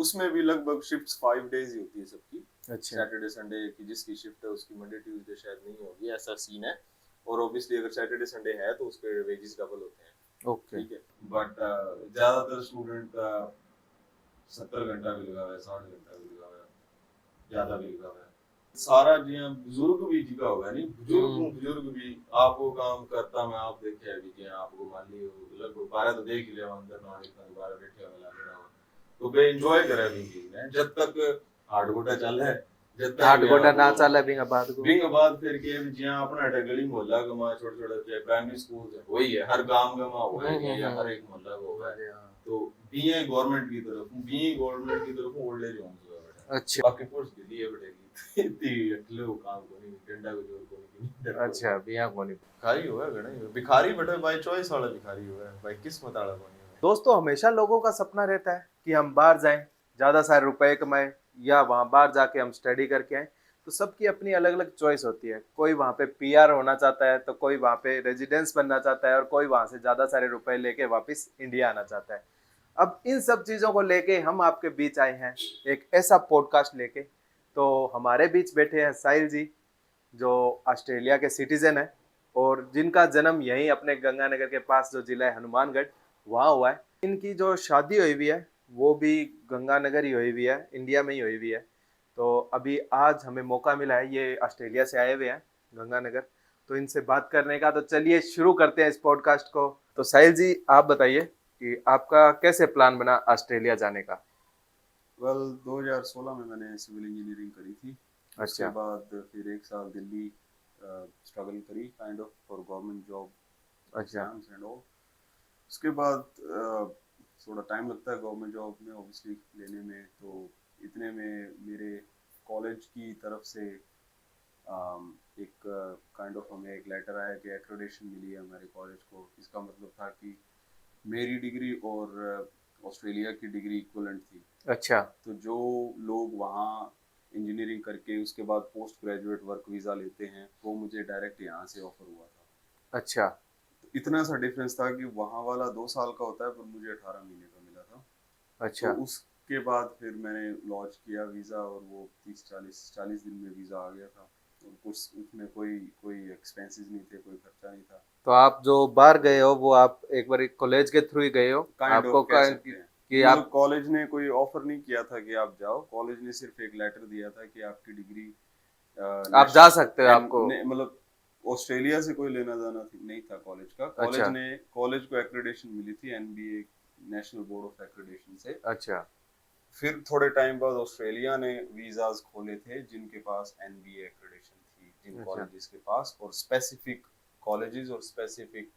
उसमें भी लगभग शिफ्ट्स 5 डेज ही होती है सबकी। अच्छा। सैटरडे संडे की जिसकी शिफ्ट है उसकी मंडे ट्यूसडे शायद नहीं होगी, ऐसा सीन है। और ऑब्वियसली अगर सैटरडे संडे है तो उसके वेजेस डबल होते हैं। ओके। ठीक है। बट ज्यादातर स्टूडेंट का 70 घंटा भी लगा हुआ है, 60 घंटा भी लगा हुआ है, ज्यादा भी लगा हुआ है। सारा जियां बुजुर्ग भी जिका होगा नहीं, बुजुर्ग भी आप वो काम करता मैं आप देखे अभी जियां आपको मान लियो लगभग 12 तो देख ही लिया अंदर ना इतना दोबारा बैठे हुए लगे ना तो बे एंजॉय करे भी चीज है जब तक हार्ड गोटा चल है, जब तक आठ गोटा ना वो चाले बिंगा बाद को। बिंग बाद फिर के जियां अपना अटे गली मोहल्ला गमा छोटे छोटे प्राइमरी स्कूल है वही है, हर गांव गमा हुआ है या हर एक मोहल्ला को हुआ है। तो बीए गवर्नमेंट की तरफ ओल्ड एज होम्स हुआ बेटा। अच्छा। बाकी कोर्स भी दिए बेटे इतनी अकेले वो काम को नहीं डंडा को जोर को नहीं अच्छा बिया कोनी। भिखारी हुआ है गणा भिखारी बेटा बाय चॉइस वाला भिखारी हुआ है, बाय किस्मत वाला कोनी हुआ दोस्तों हमेशा लोगों का सपना रहता है कि हम बाहर जाएं, ज़्यादा सारे रुपए कमाएं या वहाँ बाहर जाके हम स्टडी करके आएं। तो सबकी अपनी अलग अलग चॉइस होती है। कोई वहाँ पे पीआर होना चाहता है तो कोई वहाँ पे रेजिडेंस बनना चाहता है और कोई वहाँ से ज़्यादा सारे रुपए लेके वापस इंडिया आना चाहता है। अब इन सब चीज़ों को लेके हम आपके बीच आए हैं एक ऐसा पॉडकास्ट लेके। तो हमारे बीच बैठे हैं साहिल जी, जो ऑस्ट्रेलिया के सिटीजन है और जिनका जन्म यहीं अपने गंगानगर के पास जो जिला है हनुमानगढ़ वहाँ हुआ है। इनकी जो शादी हुई हुई है वो भी गंगानगर ही हुई हुई है, इंडिया में ही हुई हुई है। तो अभी आज हमें मौका मिला है, ये ऑस्ट्रेलिया से आए हुए हैं गंगानगर, तो इनसे बात करने का। तो चलिए शुरू करते हैं इस पॉडकास्ट को। तो साहिल जी आप बताइए कि आपका कैसे प्लान बना ऑस्ट्रेलिया जाने का। वेल 2016 में मैंने सिविल इंजीनियरिंग करी थी। उसके अच्छा। बाद फिर एक साल दिल्ली स्ट्रगल करी kind of for government job अच्छा। Exams and all. उसके बाद थोड़ा टाइम लगता है गवर्नमेंट जॉब में ऑब्वियसली लेने में। तो इतने में मेरे कॉलेज की तरफ से एक काइंड ऑफ हमें एक लेटर आया कि एक्रेडिशन मिली है हमारे कॉलेज को। इसका मतलब था कि मेरी डिग्री और ऑस्ट्रेलिया की डिग्री इक्वलेंट थी। अच्छा। तो जो लोग वहाँ इंजीनियरिंग करके उसके बाद पोस्ट ग्रेजुएट वर्क वीज़ा लेते हैं वो मुझे डायरेक्ट यहाँ से ऑफर हुआ था। अच्छा। तो इतना सा डिफरेंस था कि वहाँ वाला 2 साल का होता है पर मुझे 18 महीने का मिला था। तो अच्छा। उसके बाद फिर मैंने लॉन्च किया वीज़ा और वो 30-40 दिन में वीज़ा आ गया था। और कुछ उसमें कोई कोई एक्सपेंसेस नहीं थे, कोई खर्चा नहीं था। तो आप जो बाहर गए हो वो आप एक बार कॉलेज के थ्रू ही गए हो। काइंड आपको ऑफ कह सकते हैं कि मतलब आप कॉलेज ने कोई ऑफर नहीं किया था कि आप जाओ। कॉलेज ने सिर्फ एक लेटर दिया था कि आपकी डिग्री आप जा सकते हो आपको। मतलब ऑस्ट्रेलिया से कोई लेना देना नहीं था कॉलेज का। अच्छा। कॉलेज को एक्रेडिटेशन मिली थी NBA national board of accreditation से। अच्छा। फिर थोड़े टाइम बाद ऑस्ट्रेलिया ने वीजाज खोले थे जिनके पास एनबीए एक्रेडिटेशन थी, जिन अच्छा। कॉलेजेस के पास, और स्पेसिफिक कॉलेजेस और specific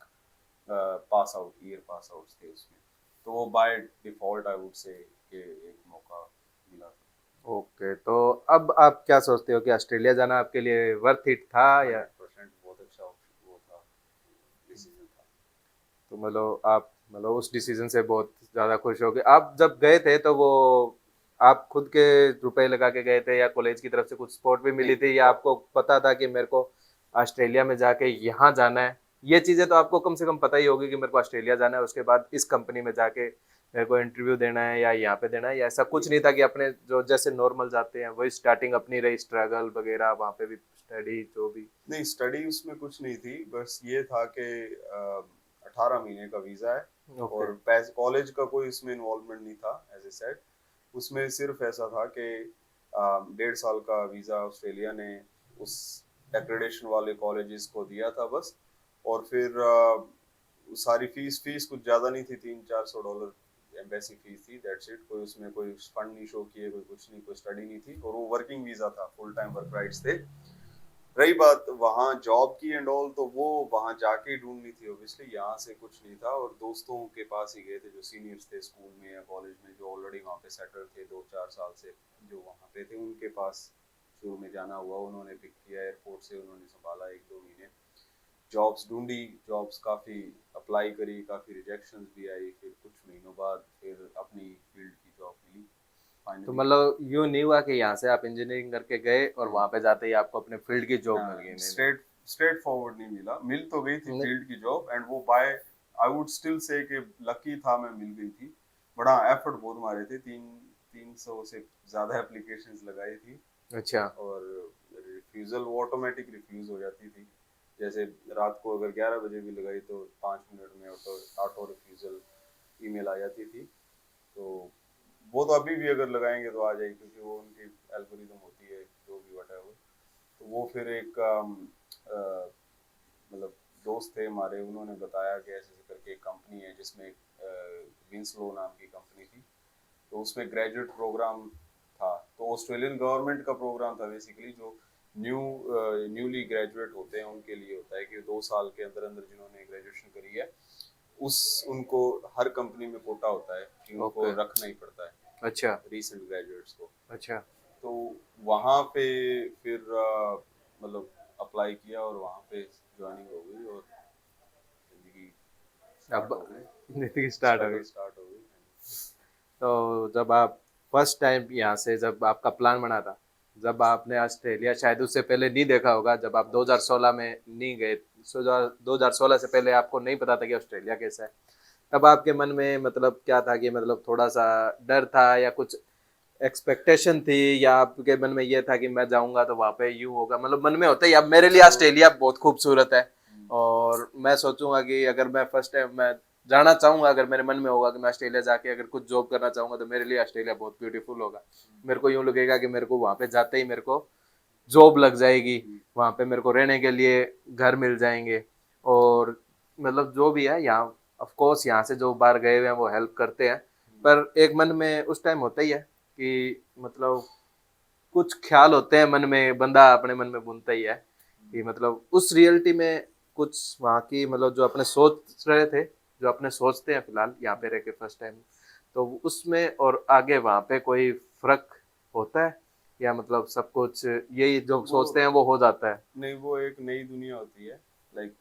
pass out year pass out थे उसमें। तो वो by default I would say कि एक मौका मिला था। ओके, तो अब आप क्या सोचते हो कि ऑस्ट्रेलिया जाना आपके लिए वर्थ इट था या। 100% बहुत अच्छा ऑप्शन वो था, डिसीजन था। तो मतलब आप मतलब उस डिसीजन से बहुत ज़्यादा खुश हो गए। आप जब गए थे तो वो आप खुद के रुपए लगा के गए थे या कॉलेज की तरफ से कुछ सपोर्ट भी मिली नहीं थी या आपको पता था कि मेरे को ऑस्ट्रेलिया में जाके यहाँ जाना है। ये चीज़ें तो आपको कम से कम पता ही होगी कि मेरे को ऑस्ट्रेलिया जाना है, उसके बाद इस कंपनी में जाके मेरे को इंटरव्यू देना है या यहाँ पे देना है, या ऐसा कुछ नहीं था कि अपने जो जैसे नॉर्मल जाते हैं वही स्टार्टिंग अपनी रही, स्ट्रगल वगैरह वहाँ पे भी स्टडी जो भी। नहीं स्टडी उसमें कुछ नहीं थी, बस ये था कि 18 महीने का वीजा है ओके। और पैसे कॉलेज का कोई इसमें इन्वॉल्वमेंट नहीं था एज ए सेट। उसमें सिर्फ ऐसा था कि 1.5 साल का वीजा ऑस्ट्रेलिया ने उस एक्रेडिटेशन वाले कॉलेजेस को दिया था बस। और फिर सारी फीस कुछ ज्यादा नहीं थी, $300-400 एम्बेसी फीस थी, दैट्स इट। कोई उसमें कोई फंड नहीं शो किए, कोई कुछ नहीं, कोई स्टडी नहीं थी, और वो वर्किंग वीजा था, फुल टाइम वर्क राइट्स थे। रही बात वहाँ जॉब की एंड ऑल, तो वो वहाँ जाके ही ढूंढनी थी ऑब्वियसली, यहाँ से कुछ नहीं था। और दोस्तों के पास ही गए थे जो सीनियर्स थे स्कूल में या कॉलेज में, जो ऑलरेडी वहाँ पे सेटल थे 2-4 साल से, जो वहाँ पे थे उनके पास शुरू में जाना हुआ। उन्होंने पिक किया एयरपोर्ट से, उन्होंने संभाला 1-2 महीने, जॉब्स ढूंढी, जॉब्स काफ़ी अप्लाई करी, काफ़ी रिजेक्शंस भी आई। फिर कुछ महीनों बाद फिर अपनी फील्ड की जॉब मिली तो फाइनली। मतलब यूँ नहीं हुआ कि यहाँ से आप इंजीनियरिंग करके गए और वहाँ पे जाते ही आपको अपने फील्ड की जॉब मिल गई। नहीं नहीं। स्ट्रेट फॉरवर्ड नहीं मिला, मिल तो गई थी नहीं। फील्ड की जॉब एंड वो by I would still say कि लकी था मैं मिल गई थी। बड़ा एफर्ट बहुत मारे थे, 3 300 से ज़्यादा एप्लीकेशंस लगाई थी, अच्छा। और रिफ्यूज़ल वो ऑटोमेटिक रिफ्यूज़ हो जाती थी। जैसे रात को अगर 11 बजे भी लगाई तो 5 मिनट में ऑटो रिफ्यूज़ल ईमेल आ जाती थी। तो वो तो अभी भी अगर लगाएंगे तो आ जाएगी, क्योंकि वो उनकी एल्गोरिदम होती है जो भी व्हाटएवर। तो वो फिर एक मतलब दोस्त थे हमारे, उन्होंने बताया कि ऐसे ऐसे करके एक कंपनी है जिसमें विंसलो नाम की कंपनी थी, तो उसमें ग्रेजुएट प्रोग्राम था। तो ऑस्ट्रेलियन गवर्नमेंट का प्रोग्राम था बेसिकली, जो न्यूली ग्रेजुएट होते हैं उनके लिए होता है कि 2 साल के अंदर अंदर जिन्होंने ग्रेजुएशन करी है, उस उनको हर कंपनी में कोटा होता है कि उनको ओके। रखना ही पड़ता है, अच्छा। रीसेंट ग्रेजुएट्स को। अच्छा। तो वहाँ पे फिर मतलब अप्लाई किया और वहाँ पे ज्वाइनिंग हो गई, और जिंदगी स्टार्ट अब हो गई, नीति स्टार्ट हो स्ट्रगल गई। स्टार्ट हो गई। तो जब आप फर्स्ट टाइम यहाँ से, जब आपका प्लान बना था, जब आपने ऑस्ट्रेलिया, शायद उससे पहले नहीं देखा होगा, जब आप 2016 में नहीं गए, 2016 से पहले आपको नहीं पता था कि ऑस्ट्रेलिया कैसा है, तब आपके मन में मतलब क्या था? कि मतलब थोड़ा सा डर था या कुछ एक्सपेक्टेशन थी, या आपके मन में ये था कि मैं जाऊंगा तो वहाँ पे यूं होगा? मतलब मन में होता है अब मेरे लिए तो ऑस्ट्रेलिया बहुत खूबसूरत है, और मैं सोचूंगा कि अगर मैं फर्स्ट टाइम मैं जाना चाहूंगा, अगर मेरे मन में होगा कि मैं ऑस्ट्रेलिया जाके अगर कुछ जॉब करना चाहूंगा, तो मेरे लिए ऑस्ट्रेलिया बहुत ब्यूटीफुल होगा। मेरे को यूं लगेगा कि मेरे को वहाँ पे जाते ही मेरे को जॉब लग जाएगी, वहाँ पे मेरे को रहने के लिए घर मिल जाएंगे, और मतलब जो भी है यहाँ, ऑफ कोर्स यहाँ से जो बाहर गए हुए हैं वो हेल्प करते हैं, पर एक मन में उस टाइम होता ही है कि मतलब कुछ ख्याल होते हैं मन में, बंदा अपने मन में बुनता ही है कि मतलब उस रियलिटी में कुछ वहाँ की, मतलब जो अपने सोच रहे थे, जो अपने सोचते हैं फिलहाल यहाँ पे रह के फर्स्ट टाइम, तो उसमें और आगे वहाँ पे कोई फर्क होता है, या मतलब सब कुछ यही जो वो सोचते हैं वो हो जाता है? नहीं, वो एक नई दुनिया होती है। लाइक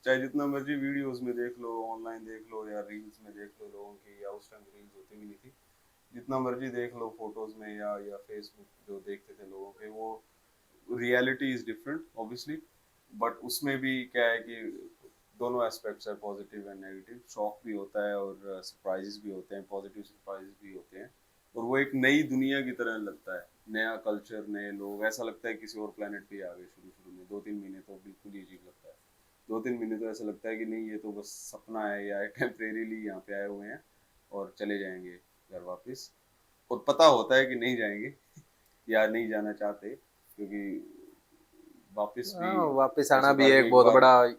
चाहे जितना मर्जी वीडियोस में देख लो, ऑनलाइन देख लो, या रील्स में देख लो लोगों की, या उस टाइम रील्स होती भी नहीं थी, जितना मर्जी देख लो फोटोज में या फेसबुक जो देखते थे लोगों के, वो reality is different obviously. But उसमें भी क्या है कि दोनों एस्पेक्ट्स है, पॉजिटिव एंड नेगेटिव। शॉक भी होता है और सरप्राइजेस भी होते हैं, पॉजिटिव सरप्राइजेस भी होते हैं। और वो एक नई दुनिया की तरह लगता है, नया कल्चर, नए लोग, ऐसा लगता है किसी और प्लेनेट पे आ गए। शुरू शुरू में 2-3 महीने तो बिल्कुल ही अजीब लगता है। 2-3 महीने तो ऐसा लगता है कि नहीं, ये तो बस सपना है, या टेम्परेरीली यहाँ पे आए हुए हैं और चले जाएंगे घर वापस। और पता होता है कि नहीं जाएंगे या नहीं जाना चाहते, क्योंकि वापस भी हाँ, वापिस आना जैसे भी भाई एक एक बहुत बार, बड़ा।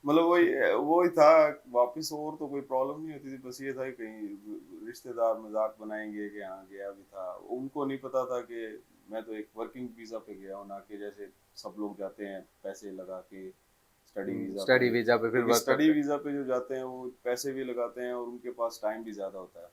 मतलब वही वही था वापस। और तो कोई प्रॉब्लम नहीं होती थी, बस ये था कि कहीं रिश्तेदार मजाक बनाएंगे कि हाँ गया भी था। उनको नहीं पता था कि मैं तो एक वर्किंग वीजा पे गया हूँ, ना कि जैसे सब लोग जाते हैं पैसे लगा के स्टडी वीजा स्टडी पे। वीजा पे फिर क्योंकि वर्क स्टडी करते। वीजा पे जो जाते हैं वो पैसे भी लगाते हैं, और उनके पास टाइम भी ज्यादा होता है,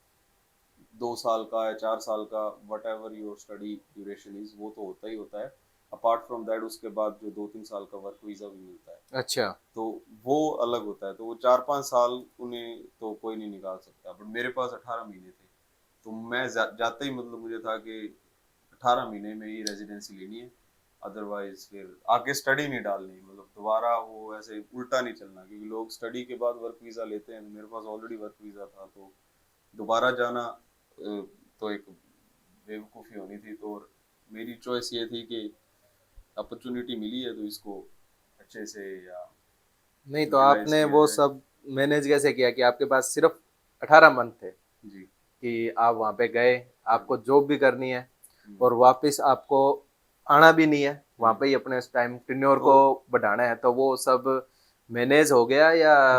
2 साल का या 4 साल का, what ever your study duration is, वो तो होता ही होता है। अपार्ट फ्रॉम दैट उसके बाद जो 2-3 साल का वर्क वीजा भी मिलता है, अच्छा। तो वो अलग होता है। तो वो 4-5 साल उन्हें तो कोई नहीं निकाल सकता, बट मेरे पास 18 महीने थे। तो मैं जाते ही मतलब मुझे था कि 18 महीने में ही रेजिडेंसी लेनी है, अदरवाइज फिर आगे स्टडी नहीं डालनी, मतलब दोबारा वो ऐसे उल्टा नहीं चलना। क्योंकि लोग स्टडी के बाद वर्क वीजा लेते हैं, तो मेरे पास ऑलरेडी वर्क वीजा था, तो दोबारा जाना तो एक बेवकूफ़ी होनी थी। तो मेरी चॉइस ये थी कि अपॉर्चुनिटी मिली है तो इसको अच्छे से या नहीं, तो यूटिलाइज आपने किया वो जाए। सब मैनेज कैसे किया कि आपके पास सिर्फ 18 मंथ थे जी। कि आप वहाँ पे गए, आपको हम्म, जॉब भी करनी है, हम्म, और वापस आपको आना भी नहीं है, वहाँ हम्म। पे ही अपने टाइम टेन्योर तो को बढ़ाना है, तो वो सब मैनेज हो गया,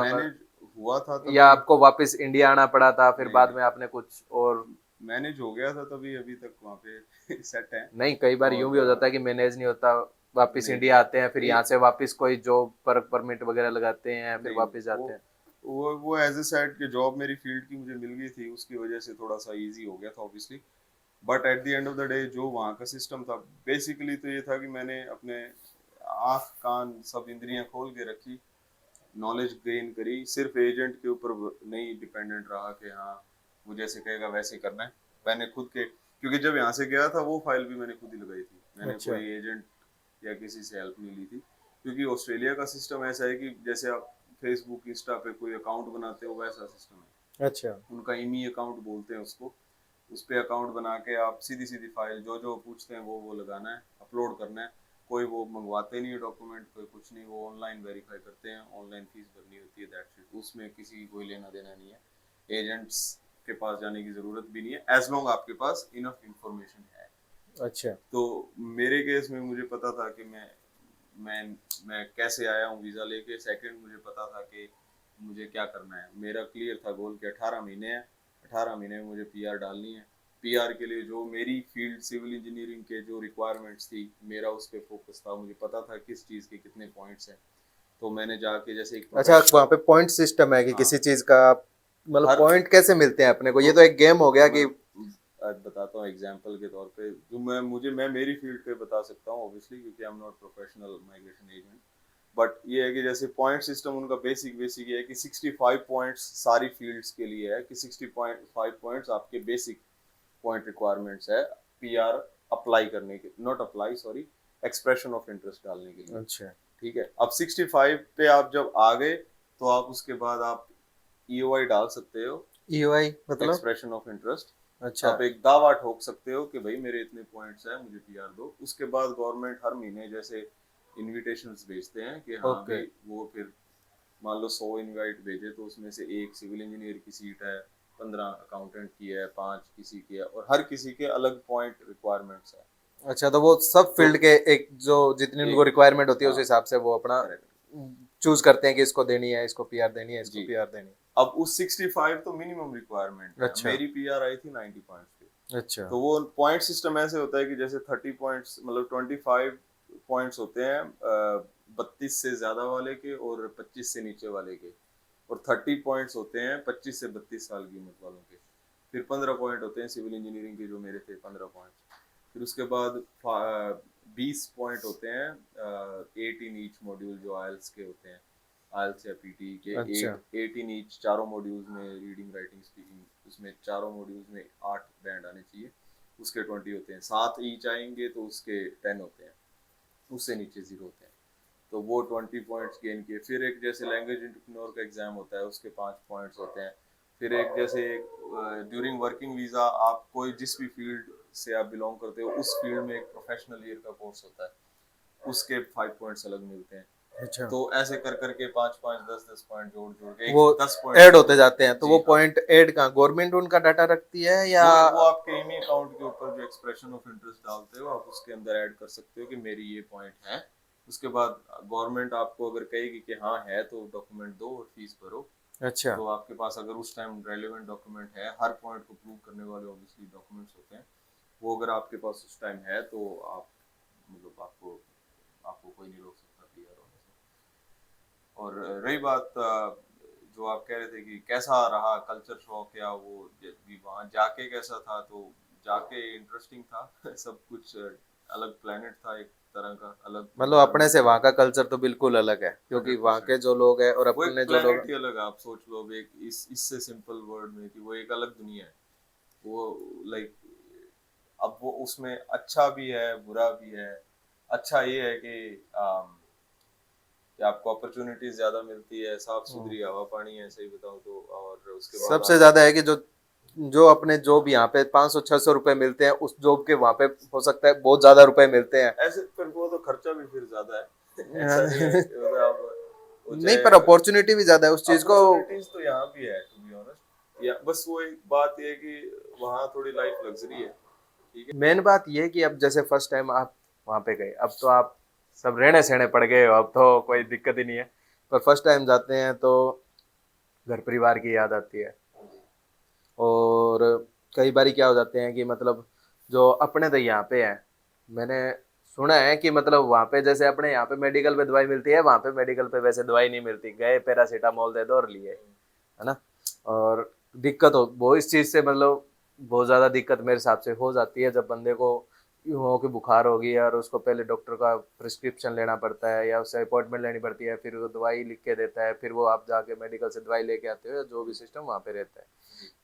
मैनेज हुआ था या तभी। आपको वापस इंडिया आना पड़ा था फिर नहीं बाद नहीं, में आपने कुछ और? मैनेज हो गया था तभी अभी तक वहाँ पे सेट है। नहीं, कई बार यूं और भी हो जाता है कि मैनेज नहीं होता, वापस नहीं इंडिया आते हैं, फिर नहीं यहाँ से वापस कोई जॉब पर परमिट वगैरह लगाते हैं, फिर नहीं, वापस जाते हैं। वो एज ए सेट कि जॉब मेरी फील्ड की मुझे मिल गई थी, उसकी वजह से थोड़ा सा इजी हो गया था obviously. But at the end of the day जो वहाँ का सिस्टम था बेसिकली तो ये था कि मैंने अपने आँख कान सब इंद्रियां खोल के रखी, नॉलेज गेन करी, सिर्फ एजेंट के ऊपर नहीं डिपेंडेंट रहा कि हाँ वो जैसे कहेगा वैसे करना है। मैंने खुद के, क्योंकि जब यहाँ से गया था वो फाइल भी मैंने खुद ही लगाई थी, मैंने अच्छा। कोई एजेंट या किसी से हेल्प नहीं ली थी। क्योंकि ऑस्ट्रेलिया का सिस्टम ऐसा है कि जैसे आप फेसबुक इंस्टा पे कोई अकाउंट बनाते हो वैसा सिस्टम है अच्छा। उनका। ईमी अकाउंट बोलते हैं उसको। उस पे अकाउंट बना के आप सीधी सीधी फाइल जो जो पूछते हैं वो लगाना है, अपलोड करना है। कोई वो मंगवाते नहीं है डॉक्यूमेंट, कोई कुछ नहीं, वो ऑनलाइन वेरीफाई करते हैं, ऑनलाइन फीस भरनी होती है, दैट्स इट। उसमें किसी कोई लेना देना नहीं है, एजेंट्स के पास जाने की जरूरत भी नहीं है, एज लॉन्ग आपके पास इनफ इंफॉर्मेशन है। अच्छा। तो मेरे केस में मुझे पता था कि मैं मैं कैसे आया हूँ वीज़ा लेके। सेकंड, मुझे पता था कि मुझे क्या करना है, मेरा क्लियर था गोल कि 18 महीने हैं, 18 महीने में मुझे पीआर डालनी है। पीआर के लिए जो मेरी फील्ड सिविल इंजीनियरिंग के जो रिक्वायरमेंट्स थी, मेरा उस पर फोकस था, मुझे पता था किस चीज़ के कितने पॉइंट्स हैं। तो मैंने जाके जैसे एक अच्छा, वहाँ पे पॉइंट सिस्टम है कि हाँ, किसी चीज का मतलब हर पॉइंट कैसे मिलते हैं अपने को? ये तो एक गेम हो गया कि मैं बताता हूँ एग्जांपल के तौर पे, जो मैं मेरी फील्ड पे बता सकता हूँ ऑब्वियसली, क्योंकि I am not professional migration agent. But ये है कि जैसे पॉइंट सिस्टम उनका बेसिक ये है कि 65 पॉइंट्स सारी फील्ड्स के लिए है, कि 65 पॉइंट्स आपके बेसिक पॉइंट रिक्वायरमेंट्स है पीआर अप्लाई करने के, not apply sorry, expression of interest डालने के लिए। अच्छा। ठीक है, अब 65 पे आप जब आ गए तो आप उसके बाद आप ईओआई डाल सकते हो, ईओआई मतलब? Expression of interest. अच्छा। आप एक दावा ठोक सकते हो कि भाई मेरे इतने पॉइंट्स हैं, मुझे पीआर दो। उसके बाद गवर्नमेंट हर महीने जैसे इनविटेशंस भेजते हैं कि हाँ ओके। भाई, वो फिर मान लो 100 इनवाइट भेजे तो उसमें से एक सिविल इंजीनियर की सीट है, 15 अकाउंटेंट की है, 5 किसी की है, और हर किसी के अलग पॉइंट रिक्वायरमेंट्स है। अच्छा, तो वो सब तो फील्ड के एक जो जितनी उनको एक रिक्वायरमेंट होती है उस हाँ, हिसाब से वो अपना करेक्ट चूज करते हैं कि इसको देनी है, इसको पीआर देनी है, इसको जी। पीआर देनी अब उस 65 तो मिनिमम रिक्वायरमेंट है। है, अच्छा। मेरी पीआर आई थी 90 पॉइंट्स पे। अच्छा। तो वो पॉइंट सिस्टम ऐसे होता है कि जैसे 30 पॉइंट्स मतलब 25 पॉइंट्स होते हैं 32 से ज्यादा वाले के और 25 से नीचे वाले के, और 30 पॉइंट्स होते हैं 25 से 32 साल की उम्र वालों के। फिर 15 पॉइंट होते हैं सिविल इंजीनियरिंग के, जो मेरे थे 15 पॉइंट। फिर उसके बाद 20 पॉइंट होते हैं 18 ईच मॉड्यूल जो आइल्स के होते हैं, आइल्स या पीटी के अच्छा। 18 ईच, चारों मॉड्यूल्स में रीडिंग राइटिंग स्पीकिंग, उसमें चारों मॉड्यूल्स में 8 बैंड आने चाहिए, उसके 20 होते हैं। 7 ईच आएंगे तो उसके 10 होते हैं, उससे नीचे 0 होते हैं। तो वो 20 पॉइंट्स गेन किए। फिर एक जैसे लैंग्वेज इंटरप्रेन्योर का एग्जाम होता है, उसके 5 पॉइंट्स होते हैं। फिर एक जैसे ड्यूरिंग वर्किंग वीज़ा, आप कोई जिस भी फील्ड से आप बिलोंग करते हो उस फील्ड में एक प्रोफेशनल ईयर का कोर्स होता है, उसके 5 पॉइंट्स अलग मिलते हैं। अच्छा। तो ऐसे कर करके 5-5 10-10 पॉइंट जोड़ जोड़ के वो 10 पॉइंट ऐड होते जाते हैं, तो जी वो हाँ। पॉइंट ऐड कहाँ गवर्नमेंट उनका डाटा रखती है या? वो आपके ईमेल अकाउंट के ऊपर जो एक्सप्रेशन ऑफ इंटरेस्ट डालते हो आप उसके अंदर ऐड कर सकते हो कि मेरी ये पॉइंट है। उसके बाद गवर्नमेंट आपको अगर कहेगी कि हाँ है तो डॉक्यूमेंट दो और फीस भरो। अच्छा। तो आपके पास अगर उस टाइम रेलेवेंट डॉक्यूमेंट है, हर पॉइंट को प्रूव करने वाले ऑब्वियसली डॉक्यूमेंट्स होते हैं, वो अगर आपके पास उस टाइम है तो आप मतलब आपको आपको कोई नहीं रोक सकता पीआर होने से। और रही बात जो आप कह रहे थे कि कैसा रहा कल्चर शॉक, या वो भी वहाँ जाके कैसा था, तो जाके इंटरेस्टिंग था सब कुछ अलग प्लेनेट था, एक तरह का अलग मतलब अपने से environment वहाँ था। का कल्चर तो बिल्कुल अलग है, क्योंकि वहाँ 100% के जो लोग हैं और वो एक अपने जो लोग प्लेनेट ही अलग है, आप सोच लो। अब एक इससे सिंपल वर्ड में कि वो एक अलग दुनिया है वो, लाइक अब वो उसमें अच्छा भी है बुरा भी है। अच्छा ये है कि आपको अपॉर्चुनिटीज ज्यादा मिलती है, साफ सुथरी हवा पानी है, सही बताऊं तो। और उसके बाद सबसे आप ज्यादा है कि जो जो अपने जॉब यहाँ पे 500-600 रुपए मिलते हैं, उस जॉब के वहाँ पे हो सकता है बहुत ज्यादा रुपए मिलते हैं। ऐसे फिर वो तो खर्चा भी फिर ज्यादा है ऐसा नहीं है कि मतलब आप वो नहीं, चाहे पर अपॉर्चुनिटी भी ज्यादा है उस चीज को। अपॉर्चुनिटीज तो यहाँ भी है टू बी ऑनेस्ट, या बस वो एक बात ये है कि वहाँ थोड़ी लाइफ लग्जरी है। ठीक है, मेन बात ये है कि अब जैसे फर्स्ट टाइम आप वहाँ पे गए, अब तो आप सब रहने सहने पड़ गए हो, अब तो कोई दिक्कत ही नहीं है। पर फर्स्ट टाइम जाते हैं तो घर परिवार की याद आती है। और कई बारी क्या हो जाते हैं कि मतलब जो अपने तो यहाँ पे हैं, मैंने सुना है कि मतलब वहाँ पे जैसे अपने यहाँ पे मेडिकल पे दवाई मिलती है, वहाँ पे मेडिकल पे वैसे दवाई नहीं मिलती, गए पैरासीटामोल दे दो और लिए, है ना। और दिक्कत हो वो इस चीज़ से मतलब बहुत ज़्यादा दिक्कत मेरे हिसाब से हो जाती है जब बंदे को यूँ हो कि बुखार होगी और उसको पहले डॉक्टर का प्रिस्क्रिप्शन लेना पड़ता है या उससे अपॉइंटमेंट लेनी पड़ती है, फिर वो दवाई लिख के देता है, फिर वो आप जाके मेडिकल से दवाई लेके आते हो, जो भी सिस्टम वहाँ पे रहता है।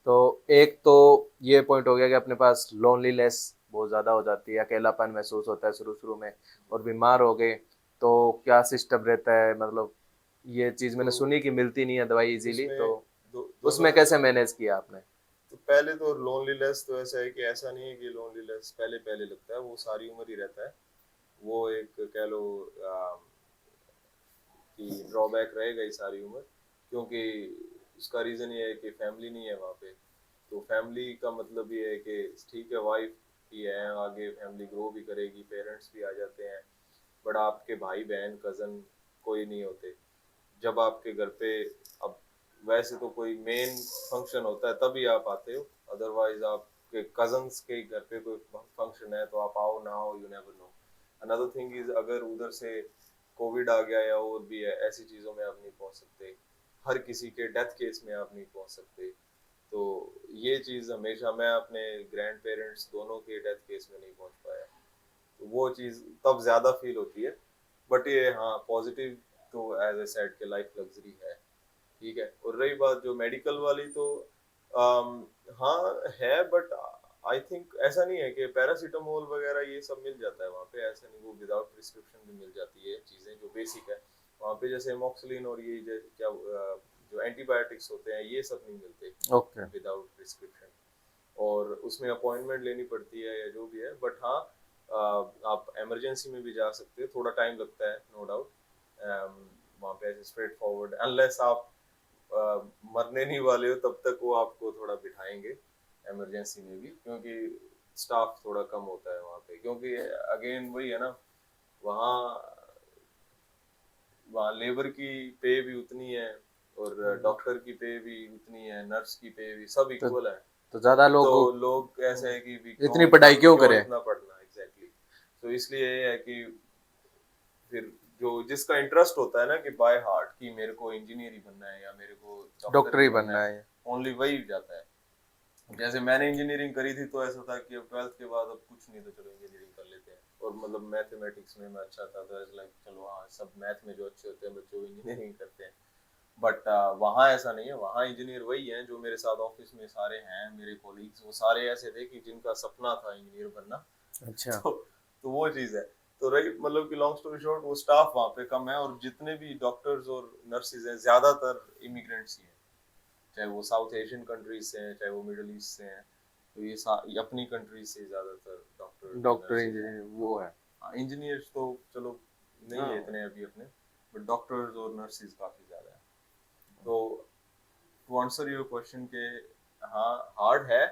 तो एक तो ये पॉइंट हो गया कि अपने पास लोनलीनेस बहुत ज़्यादा हो जाती है, अकेलापन महसूस होता है शुरू शुरू में। और बीमार हो गए तो क्या सिस्टम रहता है, मतलब ये चीज़ मैंने तो सुनी कि मिलती नहीं है दवाई इजीली, इसमें तो दोनों उसमें कैसे मैनेज किया आपने? तो पहले तो लोनलीनेस तो ऐसा है कि ऐसा नहीं है कि लोनलीनेस पहले पहले लगता है, वो सारी उम्र ही रहता है। वो एक कह लो कि ड्रॉबैक रहेगा ही सारी उम्र, क्योंकि उसका रीज़न ये है कि फैमिली नहीं है वहाँ पे। तो फैमिली का मतलब ये है कि ठीक है वाइफ भी है, आगे फैमिली ग्रो भी करेगी, पेरेंट्स भी आ जाते हैं, बट आपके भाई बहन कज़न कोई नहीं होते जब आपके घर पे। अब वैसे तो कोई मेन फंक्शन होता है तभी आप आते हो, अदरवाइज आपके कजन्स के घर पे कोई फंक्शन है तो आप आओ ना आओ, you never know. Another thing is, अगर उधर से कोविड आ गया या और भी है, ऐसी चीज़ों में आप नहीं पहुंच सकते, हर किसी के डेथ केस में आप नहीं पहुंच सकते। तो ये चीज़ हमेशा, मैं अपने ग्रैंड पेरेंट्स दोनों के डेथ केस में नहीं पहुंच पाया, तो वो चीज़ तब ज़्यादा फील होती है। बट ये हाँ पॉजिटिव, तो एज ए सेड के लाइफ लग्जरी है, ठीक है। और रही बात जो मेडिकल वाली, तो हाँ है, बट आई थिंक ऐसा नहीं है कि पैरासीटामोल वगैरह ये सब मिल जाता है वहाँ पे, ऐसा नहीं, वो विदाउट प्रिस्क्रिप्शन भी मिल जाती है चीज़ें जो बेसिक है वहाँ पे, जैसे एमोक्सिलिन और ये क्या जो एंटीबायोटिक्स होते हैं ये सब नहीं मिलते ओके। विदाउट प्रिस्क्रिप्शन, और उसमें अपॉइंटमेंट लेनी पड़ती है या जो भी है। बट हाँ आप इमरजेंसी में भी जा सकते हो, थोड़ा टाइम लगता है नो डाउट वहाँ पे, ऐसे स्ट्रेट फॉरवर्ड, अनलेस आप मरने नहीं वाले हो तब तक वो आपको थोड़ा बिठाएंगे इमरजेंसी में भी, क्योंकि स्टाफ थोड़ा कम होता है वहाँ पे, क्योंकि अगेन वही है ना, वहाँ वहाँ लेबर की पे भी उतनी है और डॉक्टर की पे भी उतनी है, नर्स की पे भी, सब तो इक्वल है। तो ज्यादा तो लोग लोग ऐसे है कि भी इतनी पढ़ाई क्यों क्यों करें? इतना पढ़ना, एग्जैक्टली। तो इसलिए ये है कि फिर जो जिसका इंटरेस्ट होता है ना कि बाय हार्ट कि मेरे को इंजीनियर ही बनना है या मेरे को डॉक्टर डॉक्टर ही ही बनना बनना है, है। ओनली वही जाता है। जैसे मैंने इंजीनियरिंग करी थी तो ऐसा था कि अब 12th के बाद अब कुछ नहीं तो चलो इंजीनियरिंग कर लेते हैं, और मतलब मैथमेटिक्स में मैं अच्छा था तो ऐसा लाइक चलो हाँ सब मैथ में जो अच्छे होते हैं बच्चे वो इंजीनियरिंग करते हैं। बट वहाँ ऐसा नहीं है, वहाँ इंजीनियर वही हैं जो मेरे साथ ऑफिस में सारे हैं मेरे कोलीग्स, वो सारे ऐसे थे कि जिनका सपना था इंजीनियर बनना। अच्छा। तो वो चीज़ है। तो रही मतलब कि लॉन्ग स्टोरी शॉर्ट, वो स्टाफ वहाँ पे कम है, और जितने भी डॉक्टर्स और नर्सेज हैं ज़्यादातर इमिग्रेंट्स ही हैं, चाहे वो साउथ एशियन कंट्रीज से हैं चाहे वो मिडल ईस्ट से हैं। तो ये अपनी कंट्रीज से ज़्यादातर डॉक्टर्स या डॉक्टर नर्सेज हैं। इंजीनियर वो है। इंजीनियर्स तो चलो नहीं हाँ। है इतने अभी अपने, बट डॉक्टर्स और नर्सेज काफ़ी ज़्यादा है। तो टू आंसर योर क्वेश्चन के, हाँ हार्ड है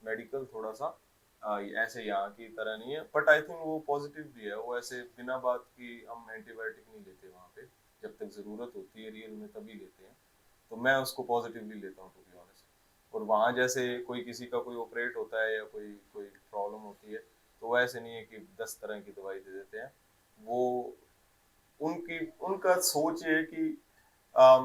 मेडिकल थोड़ा सा, ऐसे यहाँ की तरह नहीं है, बट आई थिंक वो पॉजिटिव भी है। वो ऐसे बिना बात की हम एंटीबायोटिक नहीं लेते वहाँ पे, जब तक ज़रूरत होती है रियल में तभी लेते हैं। तो मैं उसको पॉजिटिवली लेता हूँ टू बी ऑनेस्ट। और वहाँ जैसे कोई किसी का कोई ऑपरेट होता है या कोई कोई प्रॉब्लम होती है, तो वो ऐसे नहीं है कि 10 तरह की दवाई दे देते हैं। वो उनकी उनका सोच ये है कि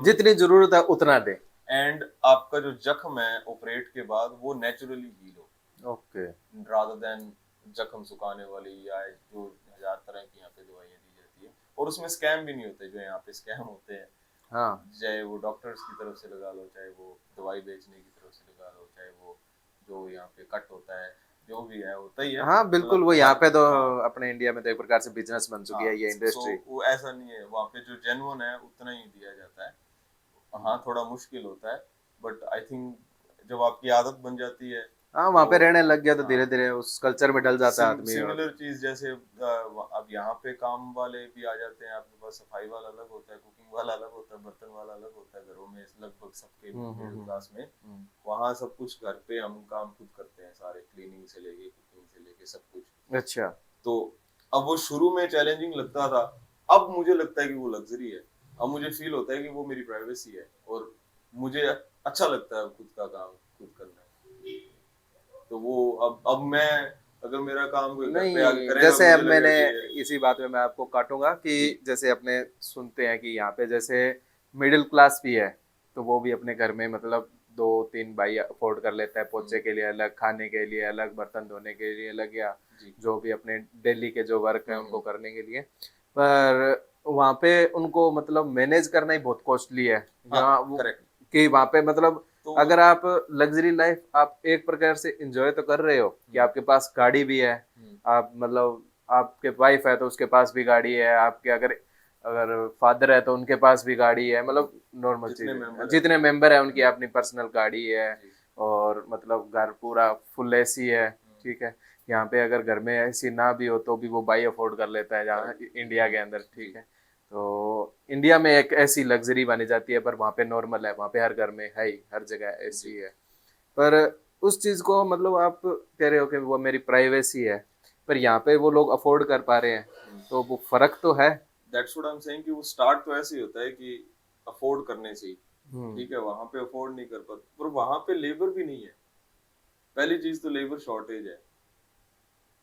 जितनी जरूरत है उतना दे। एंड आपका जो जख्म है ऑपरेट के बाद वो नेचुरली हील हो, ओके। रादर देन जख्म सुखाने वाली या जो 1000 तरह की यहाँ पे दवाइयाँ दी जाती है। और उसमें स्कैम भी नहीं होते जो यहाँ पे स्कैम होते हैं, हाँ। चाहे वो डॉक्टर्स की तरफ से लगा लो, चाहे वो दवाई बेचने की तरफ से लगा लो, चाहे वो जो यहाँ पे कट होता है, जो भी है होता ही है। हाँ बिल्कुल, मतलब वो यहाँ हर, पे तो हाँ अपने इंडिया में तो एक प्रकार से बिजनेस बन चुकी हाँ, है ये सो इंडस्ट्री। वो ऐसा नहीं है, वहाँ पे जो जेन्युइन है उतना ही दिया जाता है। हाँ थोड़ा मुश्किल होता है, बट आई थिंक जब आपकी आदत बन जाती है हाँ, वहाँ तो पे रहने लग गया तो हाँ। धीरे धीरे उस कल्चर में डल जाता है आदमी। और सिमिलर चीज जैसे अब यहाँ पे काम वाले भी आ जाते हैं आपके पास, सफाई वाला अलग होता है, कुकिंग वाला अलग होता है, बर्तन वाला अलग होता है, घरों में लगभग सबके मिडिल क्लास में। वहाँ सब कुछ घर पे हम काम खुद करते हैं सारे, क्लीनिंग से लेके कुकिंग से लेके सब कुछ। अच्छा। तो अब वो शुरू में चैलेंजिंग लगता था, अब मुझे लगता है कि वो लग्जरी है। अब मुझे फील होता है कि वो मेरी प्राइवेसी है और मुझे अच्छा लगता है खुद का काम खुद करना। तो वो अब मैं, अगर मेरा काम कोई घर पे आके नहीं, करेगा जैसे अब मुझे लगेगा मैंने कि ये इसी बात में मैं आपको काटूंगा कि जी जैसे अपने सुनते हैं कि यहाँ पे जैसे मिडिल क्लास भी है, तो वो भी अपने घर में मतलब 2-3 भाई अफोर्ड कर लेता है, पोछे के लिए अलग, खाने के लिए अलग, बर्तन धोने के लिए अलग, या जी जो भी अपने डेली के जो वर्क है उनको करने के लिए। पर वहाँ पे उनको मतलब मैनेज करना ही बहुत कॉस्टली है। हाँ जहाँ वो करेक्ट। कि वहाँ पे मतलब तो अगर आप लग्जरी लाइफ आप एक प्रकार से एंजॉय तो कर रहे हो कि आपके पास गाड़ी भी है, आप मतलब आपके वाइफ है तो उसके पास भी गाड़ी है, आपके अगर अगर फादर है तो उनके पास भी गाड़ी है, मतलब नॉर्मल जितने चीज है, मेंबर है जितने उनके, मेंबर है उनकी अपनी पर्सनल गाड़ी है। जी और मतलब घर पूरा फुल एसी है, ठीक है। यहाँ पे अगर घर में एसी ना भी हो तो भी वो भाई अफोर्ड कर लेता है जहाँ इंडिया के अंदर, ठीक है। तो इंडिया में एक ऐसी लग्जरी बनी जाती है, पर वहाँ पे नॉर्मल है, वहाँ पे हर घर में है ही, हर जगह एसी है। पर उस चीज को मतलब आप कह रहे हो कि वो मेरी प्राइवेसी है, पर यहाँ पे वो लोग अफोर्ड कर पा रहे हैं, तो वो फर्क तो है। That's what I am saying कि वो स्टार्ट तो ऐसे ही होता है कि अफोर्ड करने से ही, ठीक है, वहां पे अफोर्ड नहीं कर पाते, पर वहां पे लेबर भी नहीं है। पहली चीज तो लेबर शॉर्टेज है।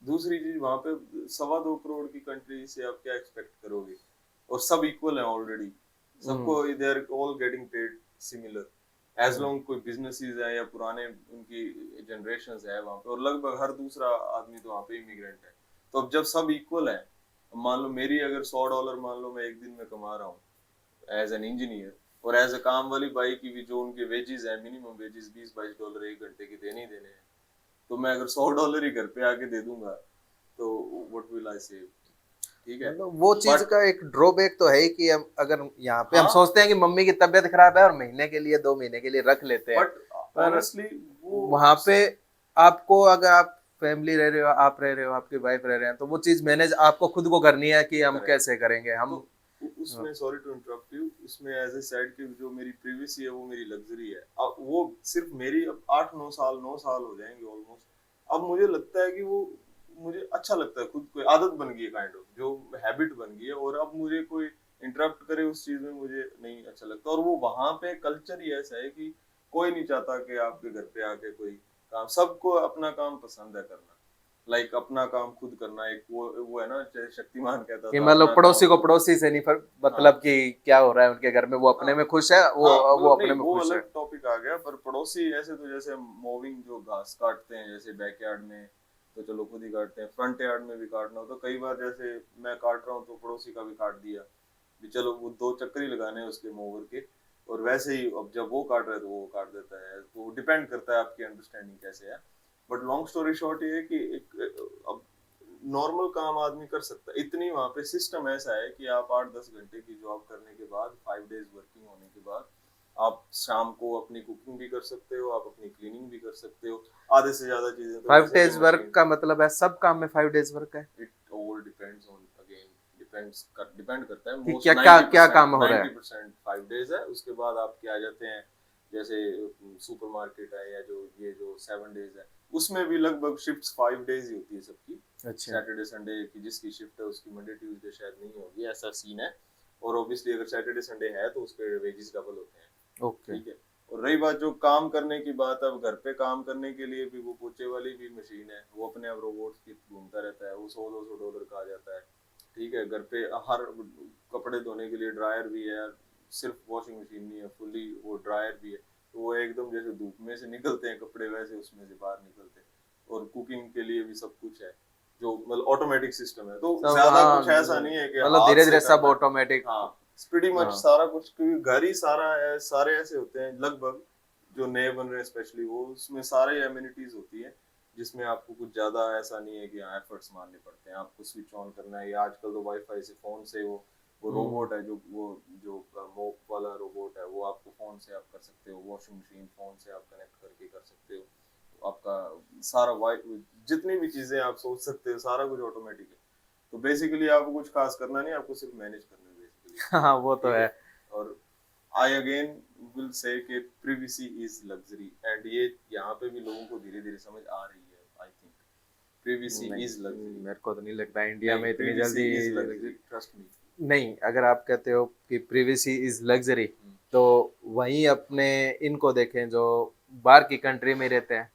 दूसरी चीज वहां पे 2.25 करोड़ की कंट्री से आप क्या एक्सपेक्ट करोगे, और सब इक्वल है ऑलरेडी, सबको they are all getting paid similar, as long कोई बिजनेसेस है या पुराने उनकी जनरेशंस है वहां पे, और लगभग हर दूसरा आदमी तो वहां पे इमिग्रेंट है। तो अब जब सब इक्वल है, मान लो मेरी अगर $100 मान लो मैं एक दिन में कमा रहा हूँ एज एन इंजीनियर, और एज अ काम वाली बाई की भी जो उनके वेजेस है, मिनिमम वेजेस $20-22 एक घंटे के देने ही देने हैं, तो मैं अगर $100 ही घर पे आके दे दूंगा तो व्हाट विल आई सेव, ठीक है। मतलब वो चीज बट का एक ड्रॉबैक तो है ही कि हम अगर यहाँ पे हम हाँ, सोचते हैं कि मम्मी की तबीयत खराब है और महीने के लिए 2 महीने के लिए रख लेते हैं, बट पर ऑनेस्टली वो वहां पे आपको, अगर आप फैमिली रह रहे हो, आप रह रहे हो, आपकी वाइफ रह रहे हैं, तो वो चीज मैनेज आपको खुद को करनी है कि हम करेक्ट। कैसे करेंगे हम। तो उसमें सॉरी टू इंटरप्ट यू, उसमें एज ए सेड कि जो मेरी प्रीवियस है वो मेरी लग्जरी है, अब वो सिर्फ मेरी अब 8-9 साल हो जाएंगे ऑलमोस्ट। अब मुझे लगता है कि वो मुझे अच्छा लगता है, खुद को आदत बन गई है, काइंड ऑफ जो हैबिट बन गई है, और अब मुझे कोई इंटरप्ट करे उस चीज में मुझे नहीं अच्छा लगता। और वो वहां पे कल्चर ही ऐसा है कि कोई नहीं चाहता कि आपके घर पे आके कोई काम, सबको अपना काम पसंद है करना, लाइक अपना काम खुद करना। एक वो है ना, जैसे शक्तिमान कहता कि था, मतलब अपना पड़ोसी काम को खुद। पड़ोसी से नहीं हाँ, मतलब कि क्या हो रहा है उनके घर में, वो अपने हाँ, में खुश है, हाँ, वो मतलब नहीं, अपने में वो खुश है। अलग टॉपिक आ गया, पर पड़ोसी ऐसे तो जैसे मूविंग जो घास काटते हैं जैसे बैकयार्ड में, तो चलो खुद ही काटते हैं, फ्रंट यार्ड में भी काटना हो तो कई बार जैसे मैं काट रहा हूँ तो पड़ोसी का भी काट दिया, भी चलो वो 2 चक्कर ही लगाने हैं उसके मोवर के, और वैसे ही अब जब वो काट रहा है तो वो काट देता है, तो डिपेंड करता है आपकी अंडरस्टैंडिंग कैसे है। बट लॉन्ग स्टोरी शॉर्ट ये है कि अब नॉर्मल काम आदमी कर सकता है, इतनी वहां पे सिस्टम ऐसा है कि आप 8-10 घंटे की जॉब करने के बाद, 5 डेज वर्किंग होने के बाद, आप शाम को अपनी कुकिंग भी कर सकते हो, आप अपनी क्लीनिंग भी कर सकते हो, आधे से ज्यादा चीजें तो 5 वैसे भी डेज वर्क मशीन। का मतलब है सब काम में 5 डेज वर्क है? It all depends on, again depend करता है, कि मोस्ट क्या क्या क्या काम 90% हो रहा है? 90% 5 डेज है। उसके बाद आपके आ जाते हैं जैसे सुपरमार्केट है, या जो ये जो 7 डेज है, उसमें भी लगभग शिफ्ट्स 5 डेज ही होती है सबकी। अच्छा। सैटरडे संडे की जिसकी शिफ्ट है उसकी मंडे ट्यूसडे शायद नहीं होगी, ऐसा सीन है। और ऑब्वियसली अगर सैटरडे संडे है तो उसके वेजेस डबल होते हैं, ओके। ठीक है। और रही बात जो काम करने की बात, अब घर पे काम करने के लिए भी वो पोचे वाली भी मशीन है, वो अपने आप रोबोट की घूमता रहता है, वो $100-200 का आ जाता है, ठीक है। घर पे हर कपड़े धोने के लिए ड्रायर भी है, सिर्फ वॉशिंग मशीन नहीं है, फुली वो ड्रायर भी है, तो वो एकदम जैसे धूप में से निकलते हैं कपड़े वैसे उसमें से बाहर निकलते हैं। और कुकिंग के लिए भी सब कुछ है, जो मतलब ऑटोमेटिक सिस्टम है, तो सब, ज्यादा हाँ, कुछ ऐसा नहीं है कि मतलब हाथ धीरे से धीरे सब करना है। ऑटोमेटिक। हाँ, प्रीटी मच हाँ। सारा कुछ, क्योंकि घर ही सारा है, सारे ऐसे होते हैं लगभग जो नए बन रहे हैं स्पेशली, वो उसमें सारे एमिनिटीज होती है, जिसमें आपको कुछ ज्यादा ऐसा नहीं है कि हाँ एफर्ट्स मारने पड़ते हैं, आपको स्विच ऑन करना है, या आजकल तो वाईफाई से फोन से वो रोबोट है, जो वो जो मोप वाला रोबोट है, वो आपको फोन से आप कर सकते हो, वॉशिंग मशीन फोन से आप कनेक्ट करके कर सकते हो, तो आपका सारा वाई जितनी भी चीजें आप सोच सकते हो सारा कुछ ऑटोमेटिक है। तो बेसिकली आपको कुछ खास करना नहीं, आपको सिर्फ मैनेज करना है बेसिकली, हाँ वो तो ठीक है। है। और आई अगेन विल से कि प्रिवेसी इज लग्जरी, एंड ये यहाँ पे भी लोगों को धीरे धीरे समझ आ रही है, आई थिंक प्रिवेसी नहीं, इज लग्जरी। मेरे को तो नहीं लगता इंडिया नहीं, में इतनी प्रिवेसी जल्दी। Is luxury, trust me. नहीं, अगर आप कहते हो कि प्रिवेसी इज लग्जरी, तो वहीं अपने इनको देखें जो बाहर की कंट्री में रहते हैं,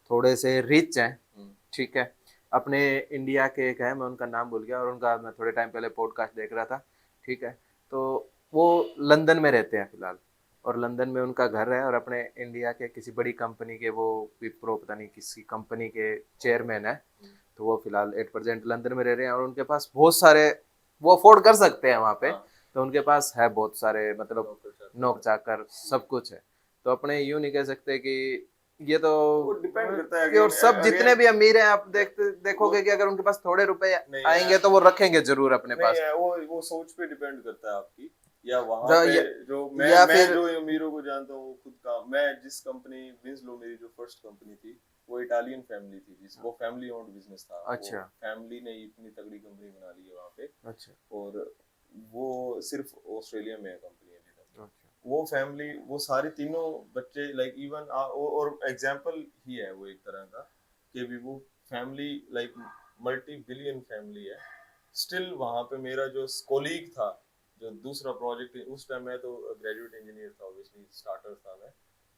थोड़े से रिच हैं, ठीक है। अपने इंडिया के एक है, मैं उनका नाम भूल गया, और उनका मैं थोड़े टाइम पहले पॉडकास्ट देख रहा था, ठीक है। तो वो लंदन में रहते हैं फिलहाल, और लंदन में उनका घर है, और अपने इंडिया के किसी बड़ी कंपनी के वो विप्रो पता नहीं किसी कंपनी के चेयरमैन है। तो वो फिलहाल 8% लंदन में रह रहे हैं, और उनके पास बहुत सारे, वो अफोर्ड कर सकते हैं वहाँ पे। हाँ, तो उनके पास है बहुत सारे, मतलब नौकर चाकर। नौक चाकर सब कुछ है। तो अपने यूं नहीं कह सकते कि ये तो वो डिपेंड करता है कि, और अगेन सब जितने अगेन भी अमीर हैं आप देखोगे कि अगर उनके पास थोड़े रुपए नहीं आएंगे तो वो रखेंगे जरूर अपने नहीं पास। है, वो सोच पे डिपेंड करता है आपकी। या वहां जो पे या, जो या मैं फिर जो अमीरों को जानता हूँ वो खुद काम, मैं जिस कंपनी विंसलो, मेरी जो फर्स्ट कंपनी थी वो इटालियन फैमिली थी, जिस वो फैमिली ओन्ड बिजनेस था। वो अच्छा फैमिली ने इतनी तगड़ी कंपनी बना ली है वहां पे, अच्छा और वो सिर्फ ऑस्ट्रेलिया में है कंपनी अभी तक। अच्छा वो फैमिली, वो सारे तीनों बच्चे लाइक इवन, और एग्जाम्पल ही है वो एक तरह का, कि भी वो family like multi billion family है। स्टिल वहां पे मेरा जो कोलीग था, जो दूसरा प्रोजेक्ट, उस टाइम मैं तो ग्रेजुएट इंजीनियर था, ऑब्वियसली स्टार्टर था मैं,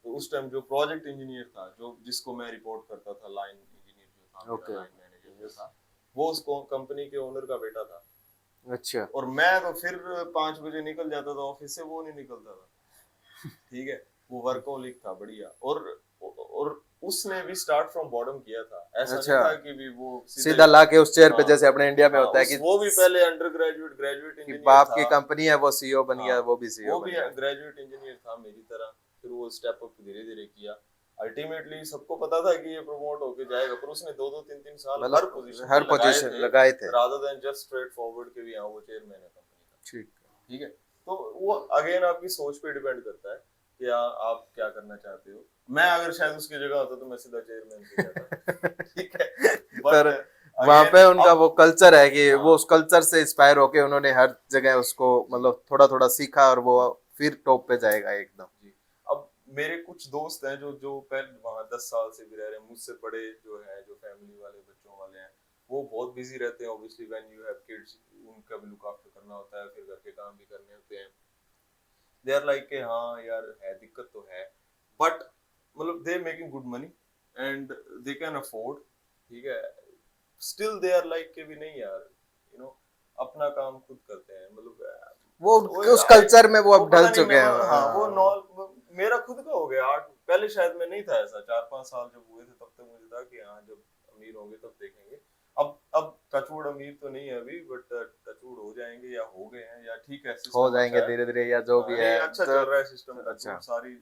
तो उस टाइम जो प्रोजेक्ट इंजीनियर था, जो जिसको मैं रिपोर्ट करता था, लाइन इंजीनियर जो था मेरा, ओके लाइन मैनेजर जो था, वो उस कंपनी के ओनर का बेटा था। अच्छा और मैं तो फिर 5 बजे निकल जाता था ऑफिस से, वो नहीं निकलता था, ठीक है। वो वर्कोलिक था बढ़िया, और उसने भी स्टार्ट फ्रॉम बॉटम किया था, ऐसा नहीं अच्छा था कि भी वो सीधा लाके उस चेयर पे, हाँ जैसे अपने इंडिया में हाँ, होता है उस कि वो भी पहले अंडर ग्रेजुएट ग्रेजुएट कि इंजीनियर बाप था। की कंपनी है वो सीईओ बन हाँ, गया, वो भी सीईओ वो बन भी गया। ग्रेजुएट इंजीनियर था मेरी तरह, फिर वो स्टेप अप धीरे धीरे किया। अल्टीमेटली सबको पता था कि ये प्रमोट होके जाएगा, पर उसने 2-2 3-3 साल हर पोजीशन मतलब हर पे लगाए पोजीशन थे, लगाए थे। Rather than just straight forward के भी हाँ वो चेयरमैन है कंपनी का, ठीक ठीक है। तो वो अगेन आपकी सोच पे डिपेंड करता है कि आप क्या करना चाहते हो। मैं अगर शायद उसकी जगह होता तो मैं सीधा चेयरमैन पे जाता, है। ठीक है। पर बट वहां अगेन पे उनका अब वो कल्चर है कि हाँ वो उस कल्चर से इंस्पायर होके उन्होंने हर जगह उसको मतलब थोड़ा थोड़ा सीखा, और वो फिर टॉप पे जाएगा एकदम। जी। अब मेरे कुछ दोस्त हैं जो जो पहले वहाँ 10 साल से भी रह रहे हैं, मुझसे बड़े जो है, जो फैमिली वाले बच्चों वाले हैं, वो बहुत बिजी रहते हैं। Obviously when you have kids, उनका भी लुक आफ्टर करना होता है, फिर घर के काम भी करने होते हैं। दे आर लाइक के हाँ यार है, दिक्कत तो है, बट मतलब they making good money and they can afford, ठीक है। स्टिल दे आर लाइक के भी नहीं यार, यू नो, अपना काम खुद करते हैं, मतलब वो वो उस कल्चर में वो वो अब पता ढल नहीं चुके मैं, हैं। हाँ वो नॉल मेरा खुद का हो गया 8, पहले शायद में नहीं था ऐसा, 4-5 साल जब हुए थे तब तक मुझे था कि हाँ जब अमीर होंगे तब देखेंगे। अब टचवुड अमीर तो नहीं है अभी, बट टचवुड हो जाएंगे या हो गए हैं, या ठीक है, हो सिस्टम जाएंगे अच्छा है। धीरे धीरे, या जो भी नहीं है अच्छा तो चल रहा है सिस्टम, अच्छा। टचवुड सारी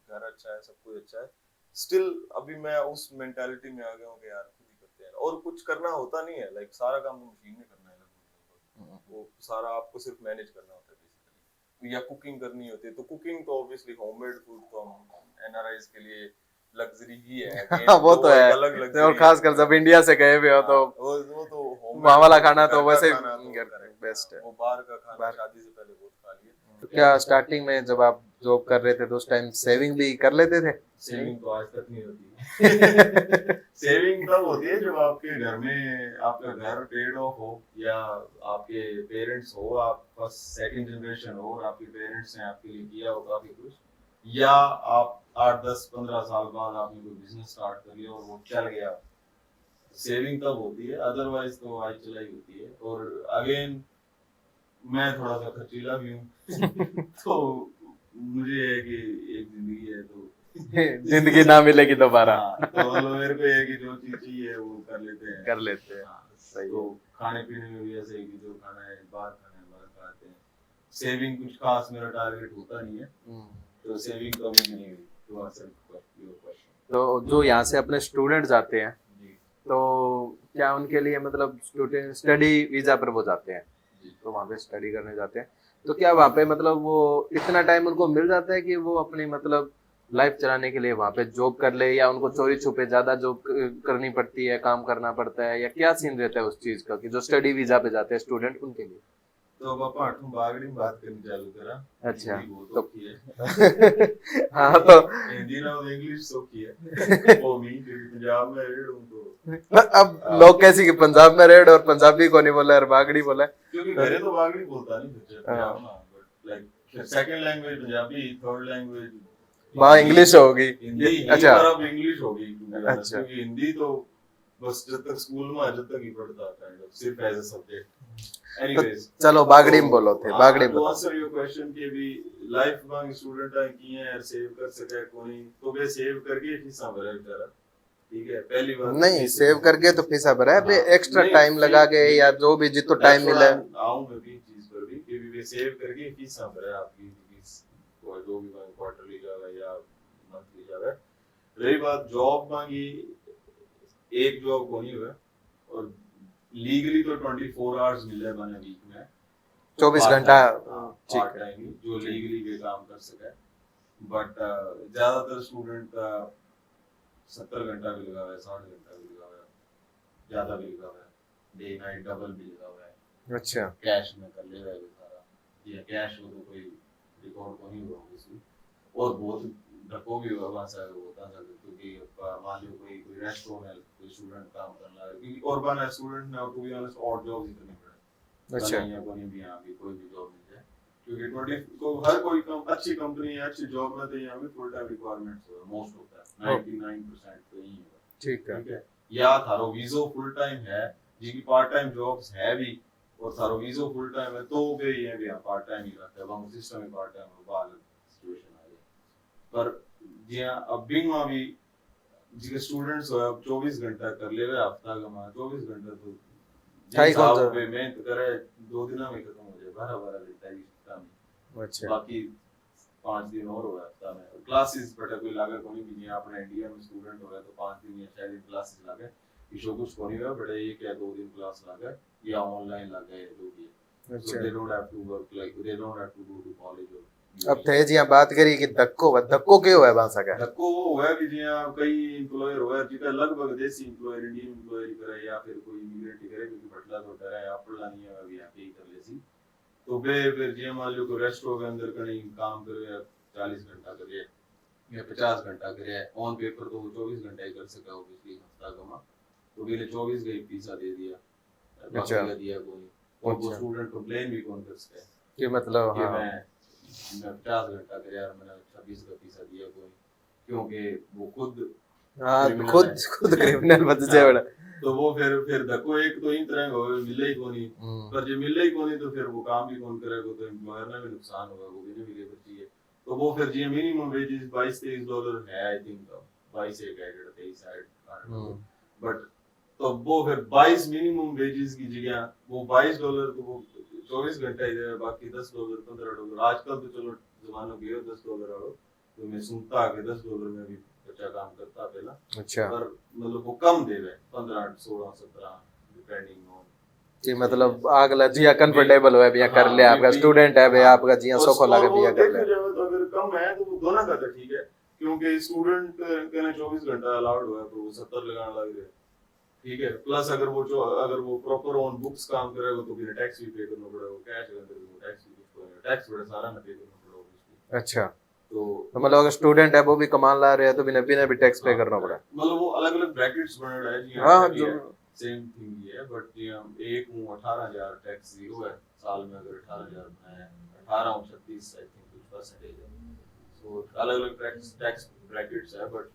घर अच्छा है, सब कुछ अच्छा है। स्टिल अभी मैं उस मेंटालिटी में आ गया हूँ कि यार खुद ही करते हैं, और कुछ करना होता नहीं है, लाइक सारा काम तो मशीन ने करना है लगभग, वो सारा आपको सिर्फ मैनेज करना होता है बेसिकली। या कुकिंग करनी होती है, तो कुकिंग तो ऑब्वियसली होममेड फूड तो हम एनआरआईज के लिए लग्जरी ही है अगेन, वो तो तो वो एक है, अलग और लग्जरी है खासकर जब इंडिया से गए हुए हो हाँ, तो वो तो वहाँ होममेड वाला तो खाना तो घर का वैसे खाना तो करेक्ट, बेस्ट है। वो बाहर का खाना बाहर शादी से पहले बहुत खा लिया। तो क्या स्टार्टिंग में जब आप जॉब कर रहे थे तो उस टाइम सेविंग भी कर लेते थे? सेविंग तो आज तक नहीं होती। सेविंग तब होती है जब आपके घर में आपका घर पेड ऑफ हो, या आपके पेरेंट्स हो, आप फर्स्ट सेकंड जनरेशन हो और आपके पेरेंट्स ने आपके लिए किया हो काफी कुछ, या आप 8-10-15 साल बाद आपने कोई बिजनेस स्टार्ट कर लिया और वो चल गया, सेविंग तब होती है। अदरवाइज तो आज चलाई होती है। और अगेन मैं थोड़ा सा खर्चीला भी हूँ तो मुझे है कि एक जिंदगी है, तो जिंदगी ना मिलेगी दोबारा। हाँ, तो मतलब मेरे को है कि जो चीज चाहिए वो कर लेते हैं, कर लेते हैं। हाँ, सही तो है। खाने पीने में भी ऐसे ही कि जो खाना है बाहर खाना है बाहर खाते हैं। सेविंग कुछ खास मेरा टारगेट होता नहीं है, तो सेविंग कभी भी नहीं हुई। टू आंसर योर क्वेश्चन, तो जो यहाँ से अपने स्टूडेंट जाते हैं जी तो क्या उनके लिए मतलब स्टूडेंट स्टडी वीजा पर वो जाते हैं, जी। तो वहाँ पे स्टडी करने जाते हैं, तो क्या वहाँ पे मतलब वो इतना टाइम उनको मिल जाता है कि वो अपनी मतलब लाइफ चलाने के लिए वहाँ पे जॉब कर ले, या उनको चोरी छुपे ज्यादा जॉब करनी पड़ती है, काम करना पड़ता है, या क्या सीन रहता है उस चीज का कि जो स्टडी वीजा पे जाते हैं स्टूडेंट उनके लिए? तो अब आप आठवीं बागड़ी में बात करनी चालू करा। अच्छा, हिंदी बहुत तो औखी है। हाँ तो हिंदी ना तो इंग्लिश सौखी है वो मी क्योंकि पंजाब में रेड हूँ, तो अब लोग कैसी कि पंजाब में रेड और पंजाबी को नहीं बोला और बागड़ी बोला है। क्योंकि घरे तो बागड़ी बोलता नहीं बच्चे पंजाब में, हाँ। But like second language Punjabi, third language वहाँ इंग्लिश होगी। हिंदी ही, अच्छा पर अब इंग्लिश होगी अच्छा। क्योंकि हिंदी तो बस जब तक स्कूल में जब तक ही पढ़ता काइंड ऑफ सिर्फ एज अ सब्जेक्ट। एनीवेज चलो बागड़ी में बोलो थे, बागड़ी में टू बताओ। आंसर योर क्वेश्चन के भी लाइफ लॉन्ग स्टूडेंट है की है सेव कर सके कोई, तो वे सेव करके फीसा भरे बेचारा, ठीक है। पहली बात नहीं सेव करके तो फीसा भरा है, अबे एक्स्ट्रा टाइम लगा के या जो भी जितो टाइम मिले। आऊंगा भी चीज पर भी कि वे सेव करके फीसा भरे आपकी फीस, और जो भी क्वार्टरली जाएगा या मंथली जाएगा। रही बात जॉब मांगी, एक जॉब होनी हुआ और लीगली तो 24 आवर्स मिले मैंने वीक में, 24 part घंटा time, ठीक पार्ट है। टाइम जो ठीक। लीगली भी काम कर सके। बट ज्यादातर स्टूडेंट का 70 घंटा भी लगा हुआ है, 60 घंटा भी लगा हुआ है, ज्यादा भी लगा हुआ है, डे नाइट डबल भी लगा हुआ है। अच्छा कैश में कर लेगा ये सारा, ये कैश हो तो कोई रिकॉर्ड को नहीं हुआ किसी। और बहुत धक्को भी हुआ वहाँ से होता था, क्योंकि मान लो कोई कोई रेस्टोरेंट है, कोई स्टूडेंट काम करना है, क्योंकि और बार स्टूडेंट ने टू बी ऑनेस्ट और जॉब ही करनी पड़े। अच्छा या कोई भी यहाँ भी कोई भी जॉब मिल जाए, क्योंकि 20 को हर कोई अच्छी कंपनी है, अच्छी जॉब में तो यहाँ भी फुल टाइम रिक्वायरमेंट्स है, मोस्ट ऑफ दैट 99% तो यही है। ठीक है। ठीक है, या थारो वीजो फुल टाइम है, जिनकी पार्ट टाइम जॉब्स है भी, और थारो वीजो फुल टाइम है, तो वे ये भी पार्ट टाइम ही रहता है, वहाँ सिस्टम में पार्ट टाइम हो बाल सिचुएशन आ जाए। पर जिया अब बिंग में भी जिके स्टूडेंट्स हो अब 24 घंटा कर ले वे हफ्ता का मान 24 घंटा तो ढाई जिन साहब घंटा। पे मेहनत करे 2 दिन में खत्म हो जाए, 12 घंटा की शिफ्ट में। अच्छा बाकी 5 दिन और हो हफ्ता में क्लासेस बटा कोई लागे कोनी भी नहीं, अपने इंडिया में स्टूडेंट हो गए तो 5 दिन या 6 दिन क्लासेस लागे, इसो कुछ कोनी हुआ बड़े ये क्या 2 दिन क्लास लागे या ऑनलाइन लागे जो भी है। अच्छा। So they don't have to work, like they don't have to go to college or अब थे जी यहाँ बात करी कि धक्को क्यों है भाषा का? धक्को वो हुआ कि जिया कई एम्प्लॉयर हुआ जिका लगभग देसी एम्प्लॉयर इंडियन एम्प्लॉयर ही करे या फिर कोई इमिग्रेंट ही करे, क्योंकि भटला तो डरा है आपला नहीं है अभी यहाँ पे ही कर लेसी। तो बे फिर जिया मान लो कोई रेस्टोरेंट के अंदर कहीं काम करे 40 घंटा करे या 50 घंटा करे, ऑन पेपर तो वो 24 घंटा ही कर सका ऑब्वियसली हफ्ता का, तो बिले 24 गई पैसा दे दिया, बाकी का दिया कोई, और वो स्टूडेंट कंप्लेन भी कौन कर सके कि मतलब कि हाँ मैं 50 घंटा करे यार मैंने 26 का पैसा दिया कोई, क्योंकि वो खुद हाँ criminal है। खुद क्रिमिनल बच जाए बड़ा। तो वो फिर धक्को एक तो इन तरह हो मिले ही कोनी, पर जो मिले ही कोनी तो फिर वो काम भी कौन करेगा, तो एम्प्लॉयर ने भी नुकसान होगा, वो भी नहीं मिले बच्ची है। तो वो फिर जी मिनिमम वेजेस $22-23 है आई थिंक, 22 एक है 23 है, बट तो वो फिर 22 मिनिमम वेजेस की जगह वो $22 तो वो 24 घंटा ही दे, बाकी $10 $15। आजकल तो चलो जमाना गया $10 वालो, तो मैं सुनता कि $10 में भी बच्चा काम करता पहला। अच्छा पर मतलब वो कम देवे 15 16 17 डिपेंडिंग ऑन कि मतलब अगला जिया कंफर्टेबल होए बिया कर ले, आपका स्टूडेंट है बिया आपका जिया सोखो लागे बिया कर ले। तो अगर कम है तो वो दोनों का तो ठीक है, क्योंकि स्टूडेंट कहने 24 घंटा अलाउड हुआ है तो वो 70 लगाने लग रहे, ठीक है। प्लस अगर वो प्रॉपर ऑन बुक्स काम करेगा तो बिना टैक्स भी पे करना पड़ेगा, कैश अगर वो टैक्स भी कुछ टैक्स बड़ा सारा ना पे करना पड़ेगा ऑब्वियसली। अच्छा तो मतलब अगर स्टूडेंट है वो भी कमान ला रहे हैं तो बिना बिना भी टैक्स पे करना पड़ा। मतलब वो अलग अलग ब्रैकेट्स बन रहा है जी, हाँ जो सेम थिंग ही है, बट जी हम एक हूँ 18,000 टैक्स जीरो है साल में, अगर 18,000 में 18 और 36 आई थिंक कुछ परसेंटेज है, सो अलग अलग टैक्स ब्रैकेट्स है, बट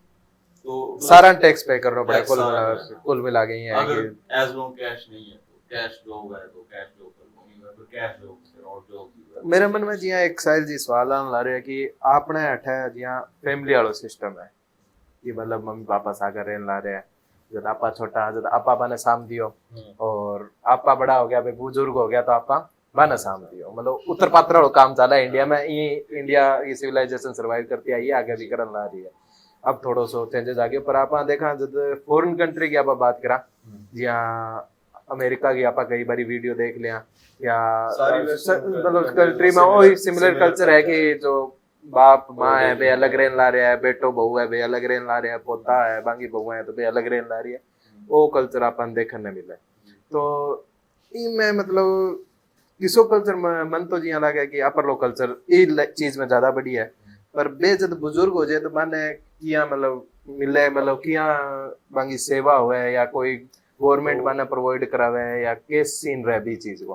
तो सारा टैक्स पे करना पड़ा टैक्स कुल मिला के ये है अगर कि एज लॉन्ग कैश नहीं है तो कैश जॉब है तो कैश जॉब कर लूंगी, तो कैश जॉब फिर और जॉब। मेरे मन में जिया एक साइल जी सवाल आने ला रहे है कि आपने अठे जिया फैमिली वाला सिस्टम है कि मतलब मम्मी पापा सागर रहने ला रहे हैं, जब आपा छोटा जब आपा बने साम दियो और आपा बड़ा हो गया भाई बुजुर्ग हो गया तो आपा बने साम दियो, मतलब उत्तर पात्र वाला काम चला है इंडिया में, ये इंडिया ये सिविलाइजेशन सर्वाइव करती आई है आगे भी करन ला रही है। अब थोड़ो सो चेंजेस आ गए, पर आप देखा जब फॉरेन कंट्री की आप बात करा जिया अमेरिका की आप कई बारी वीडियो देख लिया या मतलब कंट्री में वही सिमिलर कल्चर है कि जो बाप माँ है वे अलग रहने ला रहे हैं, बेटो बहू है वे अलग रहने ला रहे हैं, पोता है बाकी बहू है तो वे अलग रहने ला रही है, वो कल्चर अपन देखने मिले। तो मैं मतलब किसो कल्चर मन तो जी लगे कि अपर लो कल्चर ये चीज में ज्यादा बड़ी है, पर बे जब बुजुर्ग हो जाए तो माने किया मतलब मिले मतलब किया बाकी सेवा हुए या कोई गवर्नमेंट माने प्रोवाइड करावे या केस सीन रहे भी चीज को।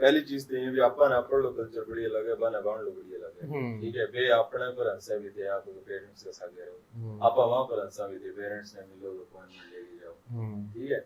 पहली चीज तो ये भी अपन अपन लोग कल्चर बढ़िया लगे, बना बाउंड लोग बढ़िया लगे, ठीक है। बे अपने पर हंसा भी थे, आप पेरेंट्स के साथ गए हो, आप वहां पर हंसा भी थे, पेरेंट्स ने मिलो अपॉइंटमेंट ले जाओ, ठीक है।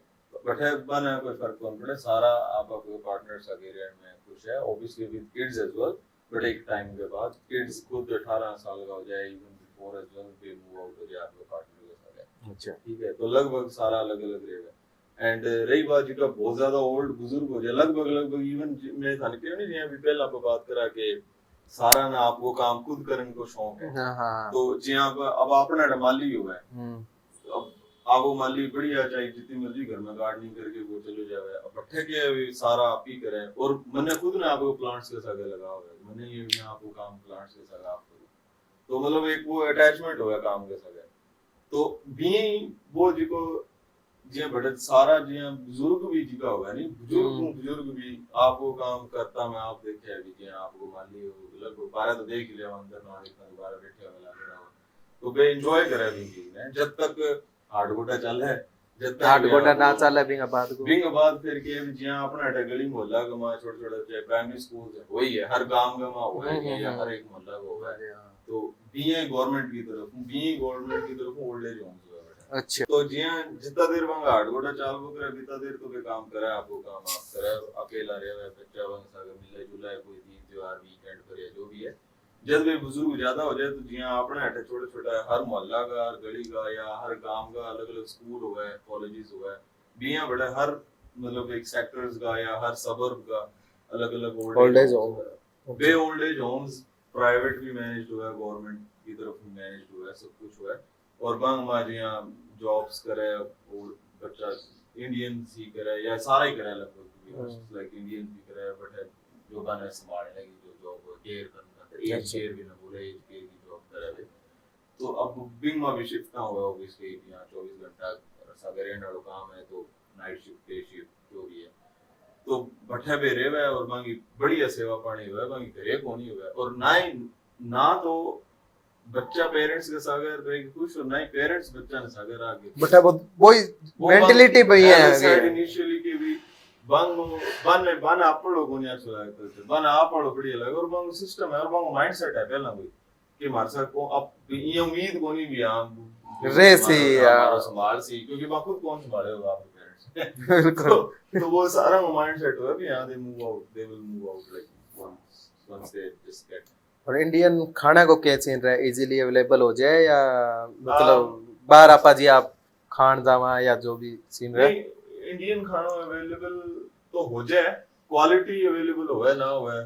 बट है बना कोई फर्क कौन पड़े, सारा आप आपके पार्टनर्स का करियर में खुश है, obviously with kids as well, but एक टाइम के बाद किड्स खुद 18 साल का हो जाए, even before as well they move out हो जाए आपके पार्टनर के साथ, अच्छा ठीक है। तो लगभग सारा अलग अलग रहेगा। एंड रही बात जिनका बहुत ज्यादा ओल्ड बुजुर्ग हो जाए, लगभग इवन मैं थाने के नहीं जी अभी पहले आपको बात करा के सारा ना आपको काम खुद करने को शौक है, तो जी अब अपना माली हुआ है, अब आप वो मान ली बढ़िया चाहे जितनी मर्जी घर में गार्डनिंग करके वो चलो जावे, अब भट्ठे के अभी सारा आप ही करें, और मैंने खुद ने आपको प्लांट्स के साथ लगा हुआ है, मैंने ये मैं आपको काम प्लांट्स के साथ आप करूं, तो मतलब एक वो अटैचमेंट हो गया काम के साथ। तो भी वो जी को जिया बड़े सारा जिया बुजुर्ग भी जी का होगा नहीं, बुजुर्ग भी आप वो काम करता मैं आप देखे अभी जिया आपको मान ली लगभग 12 तो देख ही लिया अंदर ना एक दोबारा बैठे वाला लगा हुआ, तो बे एंजॉय करे भी जब तक हार्ड गोटा चल है, जब तक हाथ गोटा ना चले बिंगा बाद को बिंग बाद फिर के जिया अपना अटे गली मोहल्ला का मा छोटे छोटे प्राइमरी स्कूल है वही है, हर गांव में मा हुआ है या हर एक मोहल्ला को हुआ है, तो बीए गवर्नमेंट की तरफ ओल्ड एज होम्स हुआ बेटा। अच्छा तो जिया जितना देर वहां हार्ड गोटा चाल वो करे बिता देर तो के काम करे आपको काम आप करे, अकेला रहे हुए बच्चा वहां सागे मिले जुलाए कोई दिन त्योहार वीकेंड पर या जो भी है, जब भी बुजुर्ग ज्यादा हो जाए तो जिया अपने हटे छोटे छोटे हर मोहल्ला का हर गली का या हर गांव का अलग अलग स्कूल हो गए कॉलेजेस हो गए, बिया बड़े हर मतलब एक सेक्टर्स का या हर सबर्ब का अलग अलग ओल्ड एज होम बे ओल्ड एज होम्स प्राइवेट भी मैनेज हुआ है, गवर्नमेंट की तरफ भी मैनेज हुआ है, सब कुछ हुआ है, और बांग हमारे यहाँ जॉब्स करे और बच्चा इंडियन ही करे या सारा ही करे लगभग लाइक इंडियन भी करे, बट जो बने संभालने लगी जो जॉब केयर करना एज केयर भी ना बोले एज केयर की जॉब करे, तो अब बिंग में भी शिफ्ट ना हुआ ऑब्वियसली यहाँ 24 घंटा सवेरे नालो काम है, तो नाइट शिफ्ट डे शिफ्ट जो भी है, तो भट्ठे पे रहे हुए और बाकी बढ़िया सेवा पानी हुआ है, बाकी घरे को नहीं हुआ है, और ना तो बच्चा पेरेंट्स के सागर रह खुश और ना ही पेरेंट्स बच्चा ने सागर आगे बट वो मेंटालिटी पे है इनिशियली के भी बन आप लोगों ने अच्छा लगता है, बन आप लोग बढ़िया लगे, और बंग सिस्टम है और बंग माइंडसेट है पहला कोई कि मार को अब ये उम्मीद को नहीं भी हम रेसी हमारा संभाल सी, क्योंकि बा खुद कौन संभाले होगा आपके पेरेंट्स तो वो सारा माइंडसेट हुआ भी यहाँ they will move out like once they just get। और इंडियन खाना को क्या सीन रहा है, इजीली अवेलेबल हो जाए या मतलब बाहर आपा जी आप खान जावा या जो भी सीन रहा है, इंडियन खाना अवेलेबल तो हो जाए, क्वालिटी अवेलेबल होवे ना होवे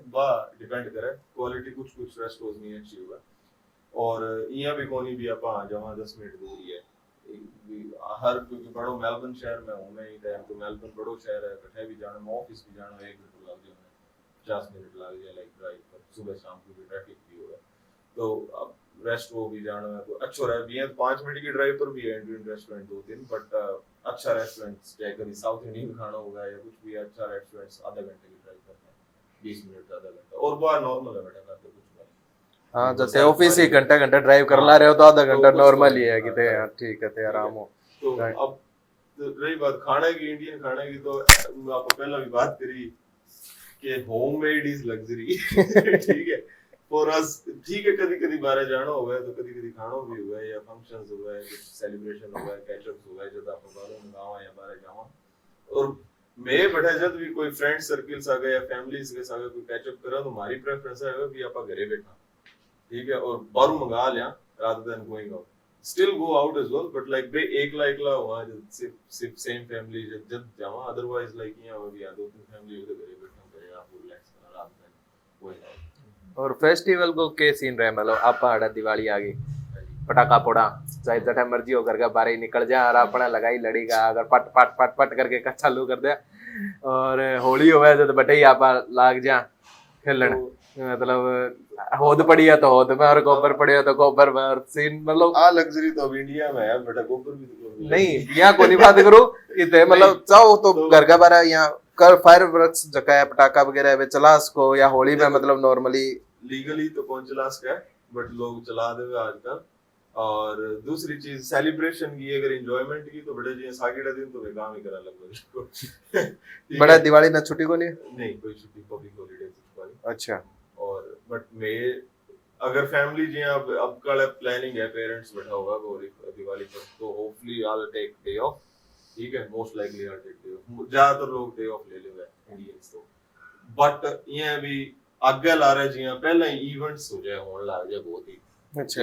बा डिपेंड करे, क्वालिटी कुछ कुछ रेस्टोरेंट्स में अच्छी होगा, और यहाँ भी कोनी भी आप जहाँ 10 मिनट दूरी है हर, क्योंकि बड़ो मेलबर्न शहर में हूँ मैं ही टाइम, तो मेलबर्न बड़ो शहर है, बैठे भी जाना मैं ऑफिस भी जाना 1 घंटा लग जाए 50 मिनट लग जाए लाइक ड्राइव पर, सुबह शाम को भी ट्रैफिक भी होगा, तो अब रेस्ट वो भी जाना है तो अच्छा रहा है, 5 मिनट की ड्राइव पर भी है इंडियन रेस्टोरेंट 2-3, बट अच्छा रेस्टोरेंट चाहे कभी साउथ इंडियन खाना होगा या कुछ भी अच्छा रेस्टोरेंट आधा घंटे की ड्राइव करना है 20 मिनट आधा घंटा, और बाहर नॉर्मल है बेटा करते कुछ हाँ जैसे ऑफिस ही घंटा घंटा ड्राइव कर ला रहे हो तो आधा घंटा नॉर्मल ही है कि ते यार ठीक है ते आराम हो। तो अब रही बात खाने की, इंडियन खाने की, तो आपको पहला भी बात करी कि होममेड इज लग्जरी ठीक है फॉर अस, ठीक है कभी कभी बाहर जाना होगा तो कभी कभी खाना भी हुआ है या फंक्शंस हुआ है कुछ सेलिब्रेशन हुआ है कैचअप्स हुआ है जब आप बाहर में गांव या बाहर जावा, और मैं बैठा जब भी कोई फ्रेंड सर्कल्स आ गए या फैमिलीज के साथ कोई कैचअप करा तो हमारी प्रेफरेंस है कि आप घरे बैठा ठीक है और बाहर मंगा लिया rather than going out, still go out as well but like बे एकला हुआ सिर्फ सेम फैमिली जब जावा, otherwise like यहाँ भी 2-3 फैमिली उधर घरे बैठा करे आप रिलैक्स करना rather than going out। और फेस्टिवल को के सीन रहे मतलब आप आड़ा दिवाली आ गई पटाखा फोड़ा चाहे जटा मर्जी हो करके बाहर ही निकल जा और अपना लगाई लड़ी का अगर पट पट पट पट करके चालू कर दे, और होली हो तो बटे ही आप लाग जा खेलन, मतलब होद पड़ी है तो होद में और गोबर पड़ी है तो गोबर में, और सीन मतलब आ लग्जरी तो अब इंडिया में है बेटा, गोबर भी तो नहीं यहाँ को नहीं बात करो इतने मतलब चाहो तो घर का बारा यहाँ कर फायर वर्क्स जकाया पटाखा वगैरह वे चला सको या होली में मतलब नॉर्मली लीगली तो कौन चला सका है बट लोग चला दे आजकल, और दूसरी चीज सेलिब्रेशन की अगर एंजॉयमेंट की तो बड़े जी सागीड़ा दिन तो वे काम ही करा लगभग बड़ा दिवाली ना छुट्टी को नहीं कोई छुट्टी पब्लिक हॉलीडे अच्छा, और बट मैं अगर फैमिली जी अब कल प्लानिंग है पेरेंट्स बैठा होगा दिवाली पर तो hopefully I will take day off, ठीक है most likely I will take day off, ज्यादातर लोग डे ऑफ ले लेवे इंडियंस तो, बट ये भी आगे ला रहे जी पहले ही इवेंट्स हो जाए होने लग जाए बहुत ही अच्छा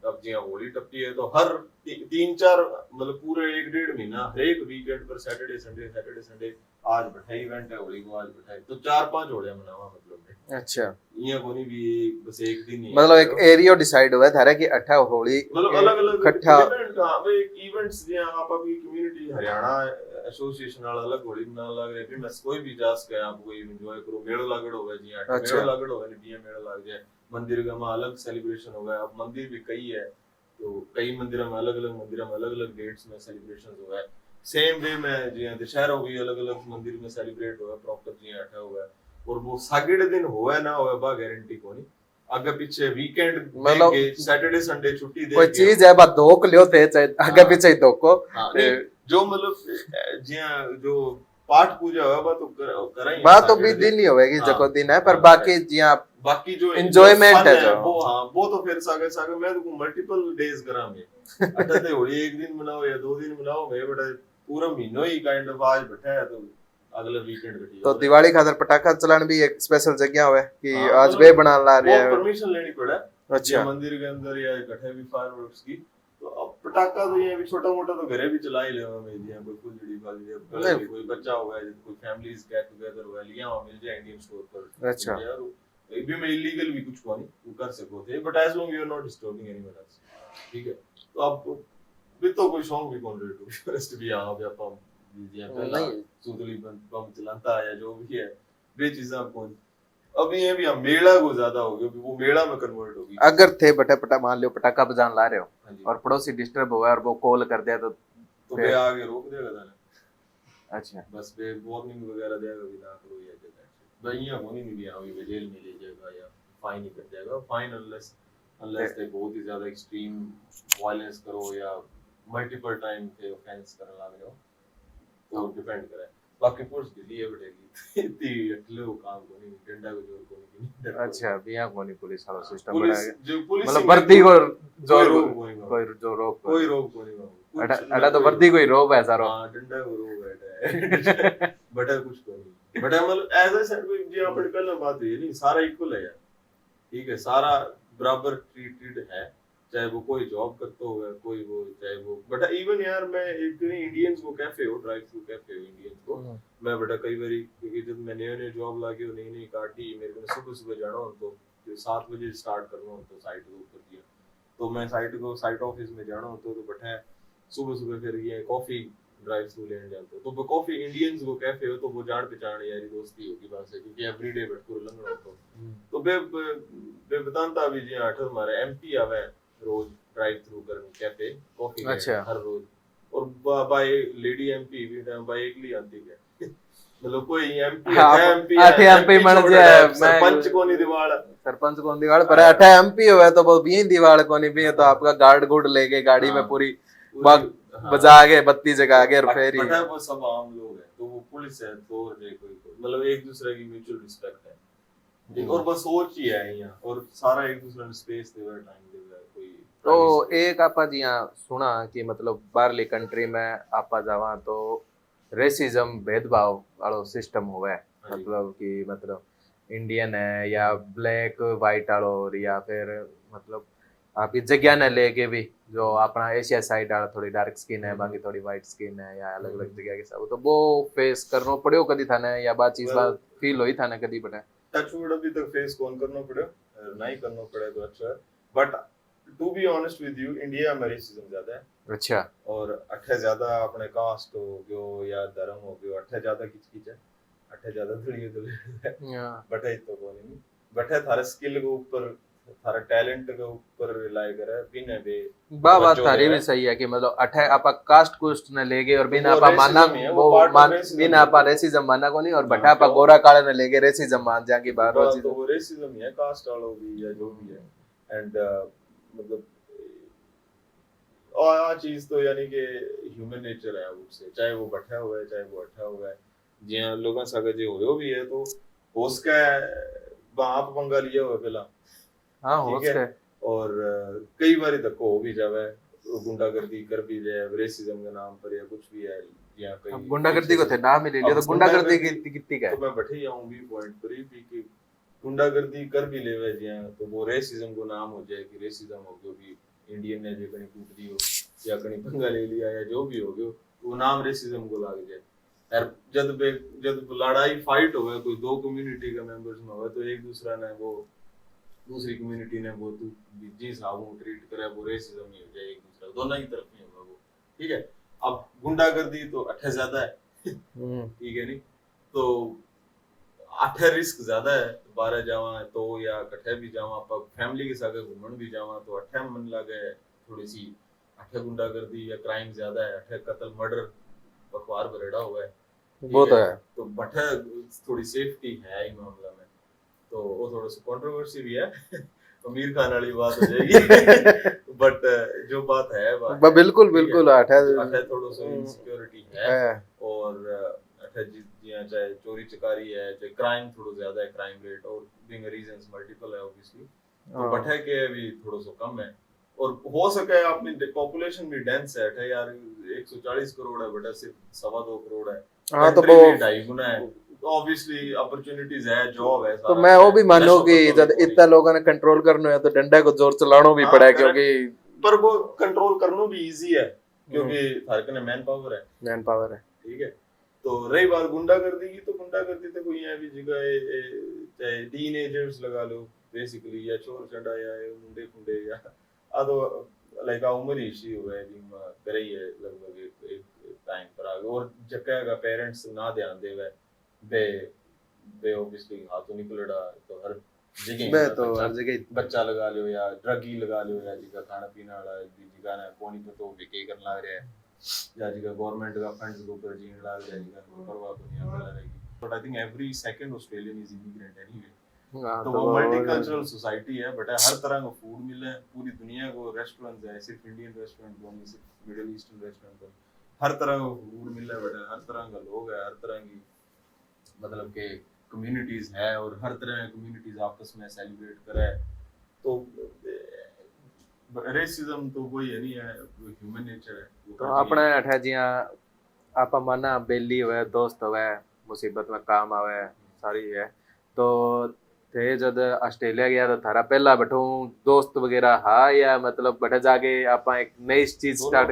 अब जी होली टपटी है तो हर 3-4 मतलब पूरे 1-1.5 महीना हर एक वीकेंड पर सैटरडे संडे आज बैठा इवेंट है होली को आज बैठा तो 4-5 होलियां मनावा मतलब अच्छा इया कोनी भी बस एक दिन ही मतलब एक एरिया डिसाइड हुआ थारा कि अठा होली मतलब अलग अलग इकट्ठा डिफरेंट हाँ इवेंट्स जिया आप अभी कम्युनिटी हरियाणा एसोसिएशन वाला अलग होली मना लग रहे भी मैं कोई भी जा सके आप कोई एंजॉय करो मेलो लागड़ होवे जिया अच्छा। मेलो लागड़ होवे बिया मेला लग जाए मंदिर का में अलग सेलिब्रेशन होगा अब मंदिर भी कई है तो कई मंदिरों में अलग अलग डेट्स में सेलिब्रेशन हुआ है सेम वे में जिया दशहरा भी अलग अलग मंदिर में सेलिब्रेट हुआ प्रॉपर जिया अठा हुआ है और वो सागड़े दिन होवे ना होवे बा गारंटी कोनी आगे पीछे वीकेंड मतलब देंगे सैटरडे संडे छुट्टी देंगे कोई चीज है बात धोक लियो थे चाहे आगे हाँ। पीछे ही धोको हाँ नहीं जो मतलब जिया जो पाठ पूजा है वो तो करा ही बात तो भी दिन ही होएगी हाँ, जको दिन है पर हाँ, बाकी जिया बाकी जो enjoyment fun है जो वो हाँ वो तो फिर सागे सागे मैं तो मल्टीपल डेज करा में अटते होली एक दिन मनाओ या 2 दिन मनाओ मैं बड़ा पूरा महीना ही काइंड ऑफ आज बैठा है तो अगला वीकेंड कटी तो दिवाली खातर पटाखा चलाने भी एक स्पेशल जगह हुए कि आज वे बना ला रहे वो हैं परमिशन लेनी पड़ा अच्छा मंदिर के अंदर या इकट्ठे भी फायरवर्क्स की तो अब पटाखा तो ये भी छोटा मोटा तो घरे भी चला ही लेवा में दिया कोई फुलझड़ी बाजी कोई बच्चा होगा जैसे कोई फैमिलीज गेट टुगेदर होगा लिया वहां मिल जाए इंडियन स्टोर पर अच्छा यार ये भी मैं इलीगल भी कुछ नहीं वो कर सको थे but as long you are not disturbing anyone else ठीक है तो अब भी तो कोई सॉन्ग भी कौन रेट टू फर्स्ट भी आ गया पम दिया पहला सुतली बम चलाता है जो भी है वे चीजें आपको अभी ये भी हम मेला को ज्यादा हो गया वो मेला में कन्वर्ट होगी अगर थे बटे पटा मान लियो पटाखा बजान ला रहे हो हाँ जी। और पड़ोसी डिस्टर्ब हुआ और वो कॉल कर दिया तो वे आगे रोक देगा था अच्छा बस वे वार्निंग वगैरह देगा भी ना करो या जगह भाई यहाँ होनी नहीं भी हाँ भी जेल में ले जाएगा या फाइन ही कर जाएगा फाइन अनलेस अनलेस ते बहुत ही ज्यादा एक्सट्रीम वायलेंस करो या मल्टीपल टाइम पे ऑफेंस करने लग रहे हो तो डिपेंड करे बाकी पुलिस के लिए बैठेगी इतनी अटलो काम को नहीं डंडा को जोर को नहीं अच्छा बिया कोनी पुलिस वाला सिस्टम पुलिस बनाया जो पुलिस मतलब वर्दी को जो कोई रोक कोई जो रोक रोक नहीं अड़ा तो वर्दी कोई रोब है सारो हां डंडा को रोक बैठा है बटा कुछ को नहीं बटा मतलब एज अ सेड कोई जी अपन पहले बात हुई नहीं सारा इक्वल है यार ठीक है सारा बराबर ट्रीटेड है चाहे वो कोई जॉब करता होगा कोई वो चाहे वो बट इवन यार मैं एक दिन इंडियंस को कैफे हो ड्राइव थ्रू कैफे हो इंडियंस को मैं बड़ा कई बारी क्योंकि जब मैं नए जॉब लाके नई काटी मेरे को सुबह सुबह जाना हो तो 7 बजे स्टार्ट करना हो तो साइट को ऊपर दिया तो मैं साइट ऑफिस में जाना हो तो बैठा है सुबह फिर ये कॉफी ड्राइव थ्रू लेने जाते तो वो कॉफी इंडियंस को कैफे हो तो वो जान पहचान यारी दोस्ती होगी बात से क्योंकि एवरीडे बैठ कर लंघना तो बे बताता भी जी 8 हमारे एमपी आवे रोज ड्राइव थ्रू करने कैफे कॉफी अच्छा हर रोज और बाय लेडी एमपी भी बाय एकली आती है मतलब कोई एमपी है एमपी आठे एमपी मन जे सरपंच कोनी दिवाल सरपंच कोनी दिवाल पर आठे एमपी होवे तो वो भी दिवाल कोनी भी तो आपका गार्ड गुड लेके गाड़ी में पूरी बजा के बत्ती जगा के और फिर पता है वो सब आम लोग हैं तो वो पुलिस है तो कोई मतलब एक दूसरे की म्यूचुअल रिस्पेक्ट है और बस सोच ही है यहाँ और सारा एक दूसरे ने स्पेस दे हुआ टाइम दे हुआ कोई तो एक आपा जी यहाँ सुना कि मतलब बाहरली कंट्री में आपा जावा तो रेसिज्म भेदभाव वालो सिस्टम हुआ है मतलब कि मतलब इंडियन है या ब्लैक वाइट वालो या फिर मतलब आपकी जगह ने लेके भी जो अपना एशिया साइड वाला थोड़ी डार्क स्किन है बाकी थोड़ी वाइट स्किन है या अलग अलग जगह के सब तो वो फेस करनो पड़ियो कदी थाने या बात चीज बात फील होई थाने कदी बटे टच वुड अभी तक फेस कौन करना पड़े नहीं करना पड़े तो अच्छा है but to be honest with you India में रेसिज्म ज्यादा है अच्छा और अठे ज्यादा अपने कास्ट हो गयो या धर्म हो गयो अठे ज्यादा किचकिच है अठे ज्यादा थोड़ी तो बटे तो कोई नहीं बटे थारे स्किल के ऊपर थारा टैलेंट के ऊपर रिलाई करे बिना बे बात थारी भी सही है कि मतलब अठे आपा कास्ट कुस्ट ने लेगे और बिना आपा माना वो बिना आपा रेसिज्म माना को नहीं और बटा आपा गोरा काले ने लेगे रेसिज्म मान जाएंगे बाहर वो चीज तो वो रेसिज्म ही है कास्ट वालों भी या जो भी है एंड मतलब और आ चीज तो यानी कि ह्यूमन नेचर है उससे चाहे वो बैठा हुआ है चाहे वो अठा हुआ है जिया लोगों सागे जे होयो भी है तो उसका बाप पंगा लिया हुआ पहला हां हो सकता है और कई बार तक हो भी जावे गुंडागर्दी कर भी जाए रेसिज्म के नाम पर या कुछ भी है या कई गुंडागर्दी को थे नाम ही ले लिया तो गुंडागर्दी कितनी का है तो मैं बैठे आऊं भी पॉइंट पर ही कि गुंडागर्दी कर भी लेवे जिया तो वो रेसिज्म को नाम हो जाए कि रेसिज्म हो गयो भी इंडियन ने जो कहीं टूट दी हो या कहीं पंगा ले लिया या जो भी हो गयो वो नाम रेसिज्म को लग जाए यार जब लड़ाई फाइट होवे कोई दो कम्युनिटी का मेंबर्स में होवे तो एक दूसरा ने वो दूसरी कम्युनिटी ने वो तू जिस हाउ ट्रीट करे वो रेसिज्म ही हो जाए एक दूसरा दोनों की तरफ नहीं होगा वो ठीक है। अब गुंडागर्दी तो अठे ज्यादा है ठीक है नहीं तो अठे रिस्क ज्यादा है तो 12 जावा तो या कठे भी जावा पर फैमिली के साथ घूमन भी जावा तो अठे मन लगे थोड़ी सी अठे गुंडागर्दी या क्राइम ज्यादा है अठे कत्ल मर्डर बखवार भरेड़ा हुआ है वो तो है। तो बठे थोड़ी सेफ्टी है इस मामला में तो वो थोड़ा सा कंट्रोवर्सी भी है अमीर खान वाली बात हो जाएगी बट जो बात है बिल्कुल बिल्कुल अठे थोड़ा सा इनसिक्योरिटी है और अठे जिया चाहे चोरी चकारी है चाहे क्राइम थोड़ा ज्यादा है क्राइम रेट और बीइंग रीजंस मल्टीपल है ऑब्वियसली तो बठे के भी थोड़ा सा कम है और हो सके अपनी पॉपुलेशन भी डेंस है अठे यार 140 करोड़ है बट सिर्फ 2.25 करोड़ है हाँ तो वो 2.5 गुना है ऑब्वियसली अपॉर्चुनिटीज है जॉब है तो मैं वो भी मानो कि जब इतना लोगों ने कंट्रोल करना है तो डंडा को जोर चलाना भी पड़ा है क्योंकि पर वो कंट्रोल करना भी इजी है क्योंकि हर कने मैन पावर है ठीक है तो रही बात गुंडागर्दी की तो गुंडागर्दी तो कोई है भी जगह चाहे टीनेजर्स लगा लो बेसिकली या चोर चढ़ा या मुंडे खुंडे या आ तो लाइक आ उम्र ही सी हुआ है जिम करे ही है लगभग एक टाइम पर आगे और जगह का पेरेंट्स ना ध्यान देवे बे ऑब्वियसली हाथों निकलड़ा तो हर जगह बच्चा लगा लो या ड्रग ही लगा लो या जिका खाना पीना वाला जिका ना कोनी पे तो बेके करना लग रहा है या जिका गवर्नमेंट का फंड्स के ऊपर जीन लग रहा है जिका परवाह को नहीं कर रहेगी but I think every second Australian is immigrant anyway तो वो मल्टीकल्चरल सोसाइटी है बट हर तरह का फूड मिले पूरी दुनिया को रेस्टोरेंट्स है सिर्फ इंडियन रेस्टोरेंट नहीं सिर्फ मिडिल ईस्टर्न रेस्टोरेंट हर तरह का फूड मिले बट हर तरह का लोग है हर तरह की मतलब के कम्युनिटीज है और हर तरह की कम्युनिटीज आपस में सेलिब्रेट करे तो रेसिज्म तो कोई है नहीं है ह्यूमन नेचर है तो अपने अठा जिया आपा माना बेली होवे दोस्त होवे मुसीबत में काम आवे सारी है तो थे जब ऑस्ट्रेलिया गया तो थारा पहला बैठो दोस्त वगैरह हा या मतलब बैठे जाके आपा एक नई चीज स्टार्ट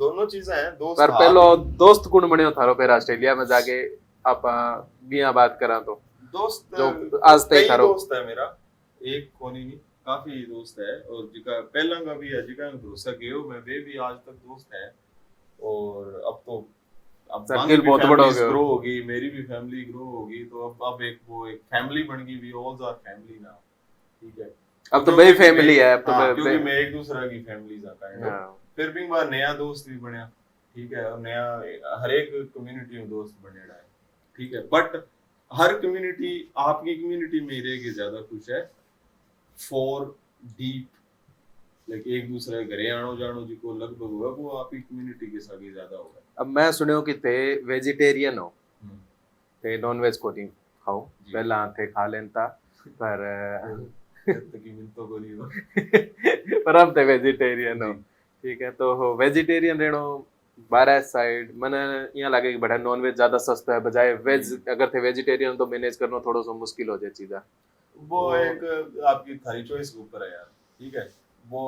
दोनों चीजें हैं दोस्त पर पहलो दोस्त कौन बने थारो फिर ऑस्ट्रेलिया में जाके आपा बिया बात करा तो दोस्त जो आज तक थारो दोस्त है मेरा एक कोनी नहीं काफी दोस्त है और जिका पहला का भी है जिका भरोसा कियो मैं वे भी आज तक दोस्त है और अब सर्किल बहुत बड़ा हो गया ग्रो होगी मेरी भी फैमिली ग्रो होगी तो अब एक फैमिली बन गई we all are family now ठीक है अब तो बड़ी फैमिली है अब तो क्योंकि मैं एक दूसरे की फैमिलीज आ काइंड ऑफ फिर भी बार नया दोस्त भी बनया ठीक है और नया हर एक कम्युनिटी में दोस्त बनेड़ा है ठीक है बट हर कम्युनिटी आपकी कम्युनिटी में रह के ज्यादा खुश है फॉर डीप लाइक एक दूसरे घरे आनो जानो जिको लगभग हुआ वो आपकी कम्युनिटी के साथ ही ज्यादा होगा। अब मैं सुनियो कि थे वेजिटेरियन हो थे नॉन वेज को नहीं खाओ पहला थे खा लेता पर तो गोली हो पर अब थे वेजिटेरियन हो ठीक है तो वेजिटेरियन रहनो 12 साइड मैंने यहाँ लगे कि बड़ा नॉन वेज ज्यादा सस्ता है बजाय वेज अगर थे वेजिटेरियन तो मैनेज करना थोड़ा सा मुश्किल हो जाए चीज़ा वो एक आपकी थारी चॉइस के ऊपर है यार ठीक है वो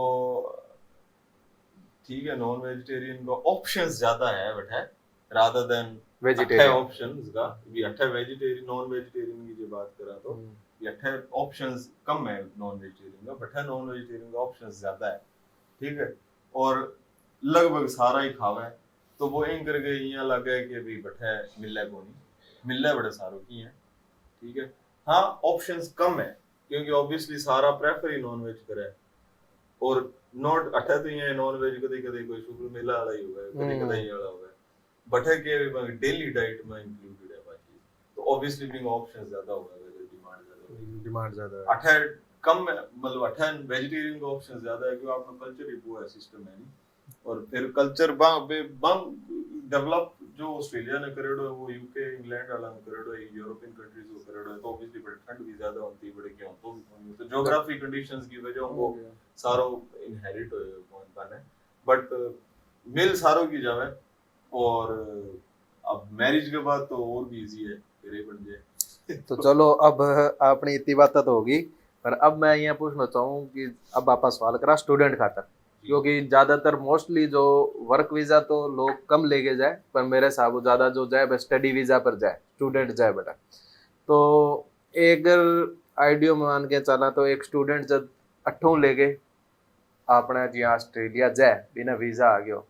ठीक है नॉन वेजिटेरियन का ऑप्शंस ज्यादा है बट है रादर देन वेजिटेरियन ऑप्शंस का भी अच्छा वेजिटेरियन नॉन वेजिटेरियन की जो बात करा तो ये अच्छा ऑप्शंस कम है नॉन वेजिटेरियन का बट है नॉन वेजिटेरियन का ऑप्शंस ज्यादा है ठीक है और लगभग सारा ही खावा है तो वो इन करके यहाँ लगे कि भी बठे मिले को नहीं मिले बड़े सारों की है ठीक है हाँ ऑप्शंस कम है क्योंकि ऑब्वियसली सारा प्रेफर ही नॉन वेज करे और नॉट अठा तो ये नॉन वेज कदे कदे कोई शुक्र मेला वाला ही होगा कदे कदे ये वाला होगा बठे के डेली डाइट में इंक्लूडेड है बाकी तो ऑब्वियसली बिंग ऑप्शंस ज्यादा होगा अगर डिमांड ज्यादा अठा कम मतलब अठा वेजिटेरियन का ऑप्शन ज्यादा है क्योंकि आपका कल्चर ही वो है सिस्टम है नहीं और फिर कल्चर बंग डेवलप जो ऑस्ट्रेलिया ने करेडो है वो यूके इंग्लैंड वाला ने करेडो है यूरोपियन कंट्रीज को करेडो है तो ऑब्वियसली बड़े ठंड भी ज्यादा होती है बड़े क्यों तो ज्योग्राफी कंडीशंस की वजह वो सारो इनहेरिट होए कौन पाने बट मिल सारो की जावे और अब मैरिज के बाद तो और भी इजी है तेरे बन जाए तो चलो अब अपनी इतनी बात तो होगी पर अब मैं यहाँ पूछना चाहूँ कि अब आप सवाल करा स्टूडेंट खातर क्योंकि ज्यादातर मोस्टली जो वर्क वीजा तो लोग कम लेके जाए, पर मेरे हिसाब से ज्यादा जो जाए बस स्टडी वीजा पर जाए, स्टूडेंट जाए बेटा। तो एक आइडियो मान के चला तो एक स्टूडेंट जब 8वीं लेके अपने जी ऑस्ट्रेलिया जाए बिना वीजा आ गयो,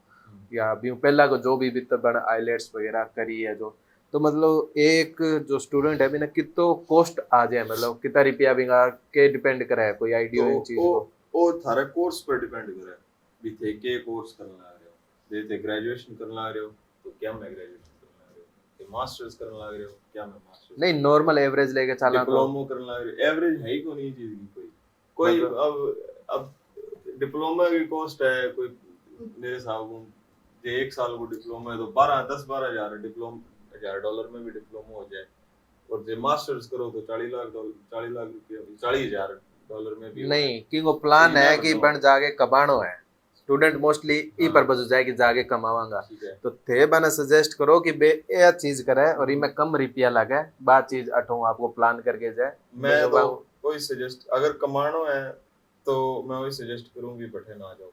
या भी पहला को जो भी बन आइलेट्स वगैरह करी है जो, तो मतलब एक जो स्टूडेंट है बिना कितो कॉस्ट आ जाए, मतलब कितना रुपया भी के डिपेंड करे है, कोई आइडियो इन चीज को? वो थारे कोर्स पर डिपेंड करे भी थे के कोर्स करना लग रहे हो, दे थे ग्रेजुएशन करना लग रहे हो तो क्या मैं ग्रेजुएशन करना लग रहे हो, कि मास्टर्स करना लग रहे हो क्या मैं मास्टर्स, नहीं नॉर्मल एवरेज लेके चला तो डिप्लोमा करना लग रहे हो, एवरेज है ही को नहीं चीज की कोई अब डिप्लोमा की कॉस्ट है कोई मेरे हिसाब से 1 साल को डिप्लोमा है तो 10-12 हजार डिप्लोमा $1000 में भी डिप्लोमा हो जाए, और जो मास्टर्स करो तो $40 लाख रुपया $40,000 में भी नहीं कि वो प्लान है कि बन जाके कमानो है, स्टूडेंट मोस्टली ई पर्पस हो जाए कि जाके कमावांगा, तो थे बना सजेस्ट करो कि बे ये चीज करे और इनमें कम रुपया लगे, बात चीज अठो आपको प्लान करके जाए। मैं तो कोई सजेस्ट अगर कमानो है तो मैं वही सजेस्ट करूंगी बठे ना जाओ,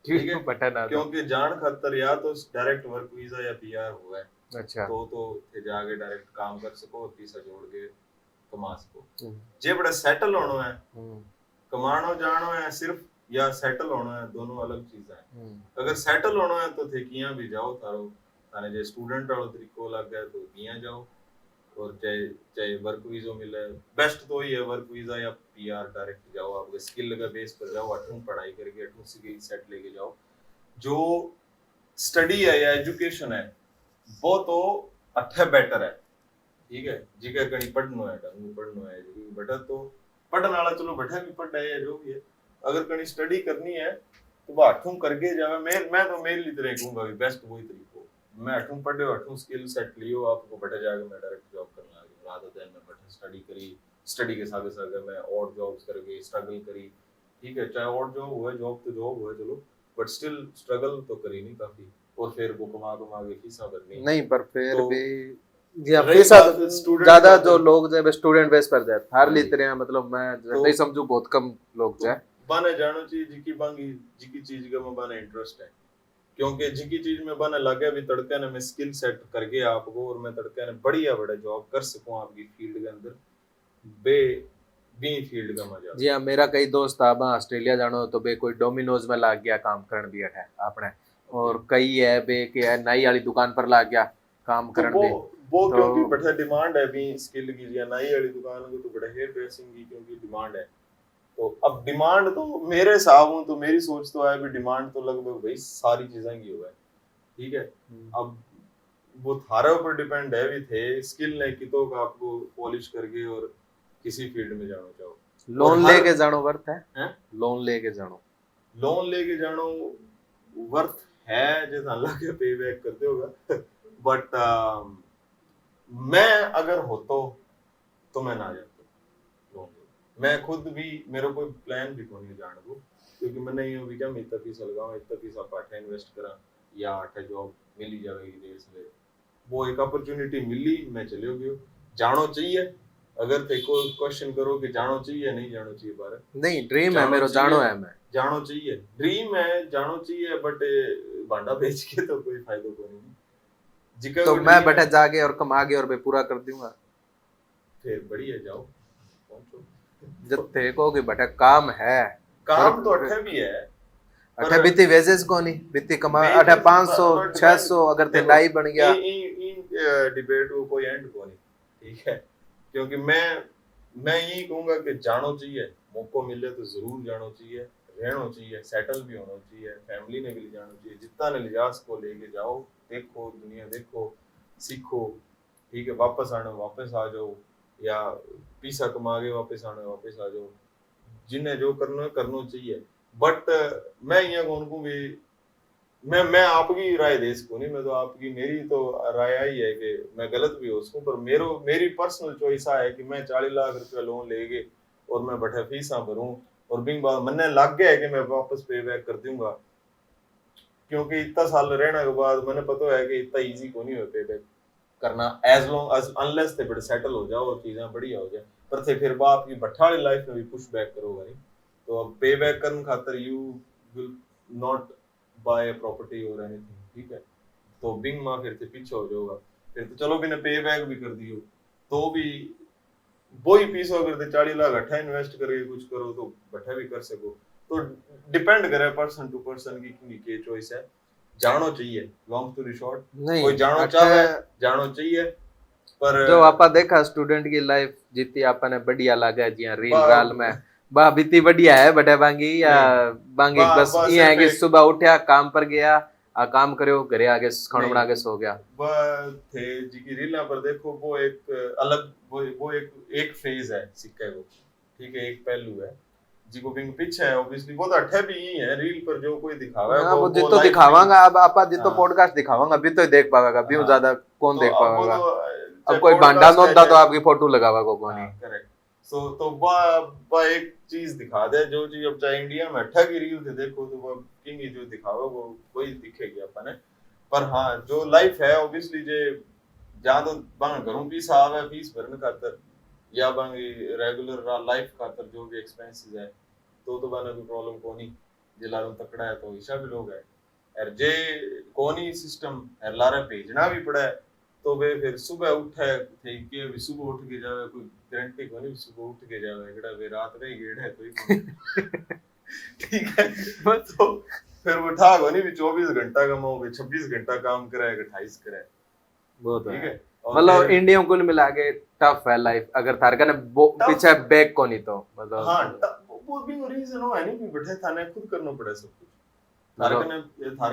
ठीक है बटन आ क्योंकि जान खातर या तो डायरेक्ट वर्क वीजा या पीआर हुआ है, अच्छा तो थे जाके डायरेक्ट काम कर सको और पैसा जोड़ के कमा सको, जे बड़ा सेटल होना है कमानो जानो है सिर्फ या सेटल होना है दोनों अलग चीजें हैं। अगर सेटल होना है तो थे किया भी जाओ थारो थाने जे स्टूडेंट वाला तरीको लग गया तो किया जाओ, और चाहे चाहे वर्क वीजा मिले बेस्ट तो ही है वर्क वीजा या पीआर डायरेक्ट जाओ, आपके स्किल का बेस पर जाओ, 8वीं पढ़ाई करके 8वीं स्किल सेट लेके जाओ, जो स्टडी है या एजुकेशन है वो तो अच्छा बेटर है, ठीक है जिके कहीं पढ़नो है ढंग पढ़नो है बेटा तो पढ़ने वाला चलो बैठा भी पढ़ है जो भी है, अगर कहीं स्टडी करनी है तो वो 8वीं करके जावे, मैं तो मेरे लिए तरह कहूंगा कि बेस्ट वही तरीको, मैं 8वीं पढ़े 8वीं स्किल सेट लियो आपको बैठे जाके मैं डायरेक्ट जॉब करने लगी रात दिन में बैठे स्टडी करी, स्टडी के साथ साथ मैं और जॉब्स करके स्ट्रगल करी, ठीक है चाहे और जॉब हुआ जॉब तो जॉब हुआ चलो बट स्टिल स्ट्रगल तो करी नहीं काफी, और फिर वो कमा के फीसा भरनी नहीं पर फिर तो भी फीसा ज्यादा जो लोग जब स्टूडेंट बेस पर जाए हार ली तरह, मतलब मैं नहीं समझू बहुत कम लोग जाए बाने जानो चाहिए जिकी बांगी जिकी चीज का में बाने इंटरेस्ट है, क्योंकि जिकी चीज में बाने लगे भी तड़के ने मैं स्किल सेट करके आपको और मैं तड़के ने बढ़िया बड़ा जॉब कर सकूं आपकी फील्ड के अंदर बी फील्ड का मजा। जी हाँ मेरा कई दोस्त आप ऑस्ट्रेलिया जानो तो बे कोई डोमिनोज में लाग गया काम करन भी है आपने, और कई है बे के है नई वाली दुकान पर लाग गया काम करन भी, वो क्योंकि बड़ा डिमांड है भी स्किल की या नई वाली दुकान को तो बड़ा हेयर ड्रेसिंग की क्योंकि डिमांड है, तो अब डिमांड तो मेरे हिसाब हूं तो मेरी सोच तो है भी डिमांड तो लगभग भाई सारी चीजें की हुआ है, ठीक है अब वो थारे ऊपर डिपेंड है भी थे स्किल ने कितो का आपको पॉलिश करके और किसी फील्ड में जाना चाहो, लोन लेके जानो वर्थ है लोन लेके जानो वर्थ है जैसा अल्लाह के पे बैक करते होगा बट मैं अगर हो तो मैं ना जाता, मैं खुद भी मेरा कोई प्लान भी नहीं जान को, क्योंकि मैं नहीं भी क्या मैं इतना फीस लगाऊं इतना फीस पाठा इन्वेस्ट करा या आठा जॉब मिल ही जाएगी देश में, वो एक अपॉर्चुनिटी मिली मैं चले गयो, जानो चाहिए अगर ते को क्वेश्चन करो कि जानो चाहिए नहीं जानो चाहिए बारे नहीं ड्रीम है मेरा जानो है मैं जानो चाहिए ड्रीम है जानो चाहिए बट भांडा बेच के तो कोई फायदा को नहीं, तो मैं बैठा जाके और कमा के और मैं पूरा कर दूंगा फिर बढ़िया जाओ पहुंचो जब देखो कि बेटा काम है काम तो अठे भी है अठे बिती वेजेस को नहीं बिती कमा अठे 500 600 अगर ते नाई बन गया डिबेट को कोई एंड को नहीं, ठीक है क्योंकि मैं यही कहूंगा कि जानो चाहिए मौका मिले तो जरूर जानो चाहिए, रहना चाहिए सेटल भी होना चाहिए, फैमिली ने भी ले जाना चाहिए, जितना ने लिजाज को लेके जाओ देखो दुनिया देखो सीखो, ठीक है वापस आना वापस आ जाओ या पैसा कमा के वापस आना वापस आ जाओ, जिन्हें जो करना है करना चाहिए, बट मैं यहाँ कौन को भी मैं आपकी राय दे सकूं नहीं, मैं तो आपकी मेरी तो राय आई है कि मैं गलत भी हो सकूं पर मेरी पर्सनल चॉइस है कि मैं 40 लाख रुपया लोन लेके और मैं बैठा फीसा भरूं और बिंग बाद मन लग गया है कि मैं वापस पे बैक कर दूंगा, क्योंकि इतना साल रहने के बाद मैंने पता है कि इतना इजी को नहीं हो पे बैक करना एज लॉन्ग एज अनलेस ते बड़े सेटल हो जाओ और चीजें बढ़िया हो जाए, पर थे फिर बाप की बट्ठा वाली लाइफ में भी पुश बैक करोगा नहीं, तो अब पे बैक करने खातर you will not buy a property और एनीथिंग, ठीक है। तो बिंग मां फिर से पीछे हो जाओगा, फिर तो चलो बिना पे बैक भी कर दियो तो भी वही पीस अगर ते 40 लाख अठा इन्वेस्ट करके कुछ करो तो बठा भी कर सको। तो डिपेंड करे पर्सन टू पर्सन की के चॉइस है। जानो चाहिए, लॉन्ग स्टोरी शॉर्ट, नहीं कोई जानो अठे चाहे जानो चाहिए, पर जो आपा देखा स्टूडेंट की लाइफ जितनी आपने बढ़िया लगा जिया रील राल में बा बीती बढ़िया है बटे बांगी या बांगी बस ये है कि सुबह उठा काम पर गया काम करो घरे आके खाना बना के सो गया। वह थे जी की रीला पर देखो वो एक अलग वो एक फेज है सिक्के को, ठीक है, एक पहलू है जिको बिंग पीछे है ऑब्वियसली वो तो अठे भी ही है रील पर जो कोई दिखावा है वो जितो दिखावांगा अब आपा जितो पॉडकास्ट दिखावांगा अभी तो देख पाएगा अभी ज्यादा कौन देख पाएगा। अब कोई भांडा नोंदा तो आपकी फोटो लगावा को कोनी। करेक्ट। सो तो वह एक चीज दिखा दे जो चीज अब चाहे इंडिया में अठा की रील थे देखो तो वो किंग जो दिखावा वो वही दिखेगी अपने। पर हाँ जो लाइफ है ऑब्वियसली जे जहाँ तो बांग घरों फीस आवे फीस भरने खातर या बांगी रेगुलर लाइफ खातर जो भी एक्सपेंसेस है तो बाने कोई प्रॉब्लम कोनी। जे लारो तकड़ा है तो हिसाब भी लोग है और जे कोनी सिस्टम है लारे भेजना भी पड़ा है तो वे फिर सुबह उठे थे कि भी सुबह उठ के जावे कोई गारंटी कोनी सुबह उठ के जावे एड़ा वे रात रे गेड़ है तो ही ठीक है। तो फिर वो उठा कोनी भी 24 घंटा कमाओ भी 26 घंटा काम करे 28 करे वो तो ठीक है। मतलब इंडिया कुल मिला के टफ है लाइफ अगर थार का पीछे बैक को नहीं तो मतलब हां वो भी रीजन हो है नहीं भी बैठे थाने खुद करना पड़े सब कुछ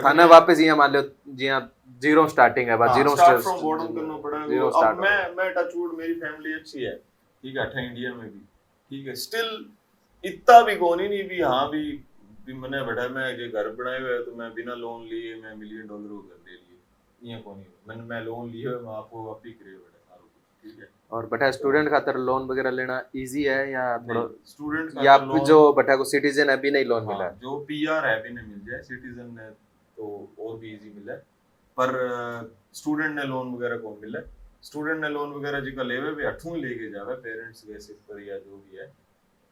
थाने वापस यहां मान लो जिया जीरो स्टार्टिंग है बस जीरो स्टार्ट फ्रॉम बॉटम करना पड़ेगा। अब मैं टचवुड मेरी फैमिली अच्छी है ठीक है अठा इंडिया में भी ठीक है स्टिल इतना भी कोनी नहीं भी हां भी मैंने बड़ा मैं जे घर बनाए हुए तो मैं बिना लोन लिए मैं $1 मिलियन घर ले लिए ये कोनी मैं लोन लिए मैं आपको वापस करे बड़ा सारा कुछ ठीक है। और बटा स्टूडेंट खातर लोन वगैरह लेना इजी है या थोड़ा स्टूडेंट या जो बटा को सिटीजन है भी नहीं लोन मिला जो पीआर है भी नहीं मिल जाए सिटीजन ने तो और भी इजी मिला पर स्टूडेंट ने लोन वगैरह कौन मिला स्टूडेंट ने लोन वगैरह जी का लेवे भी अठूं लेके जावे पेरेंट्स के सिर पर या जो भी है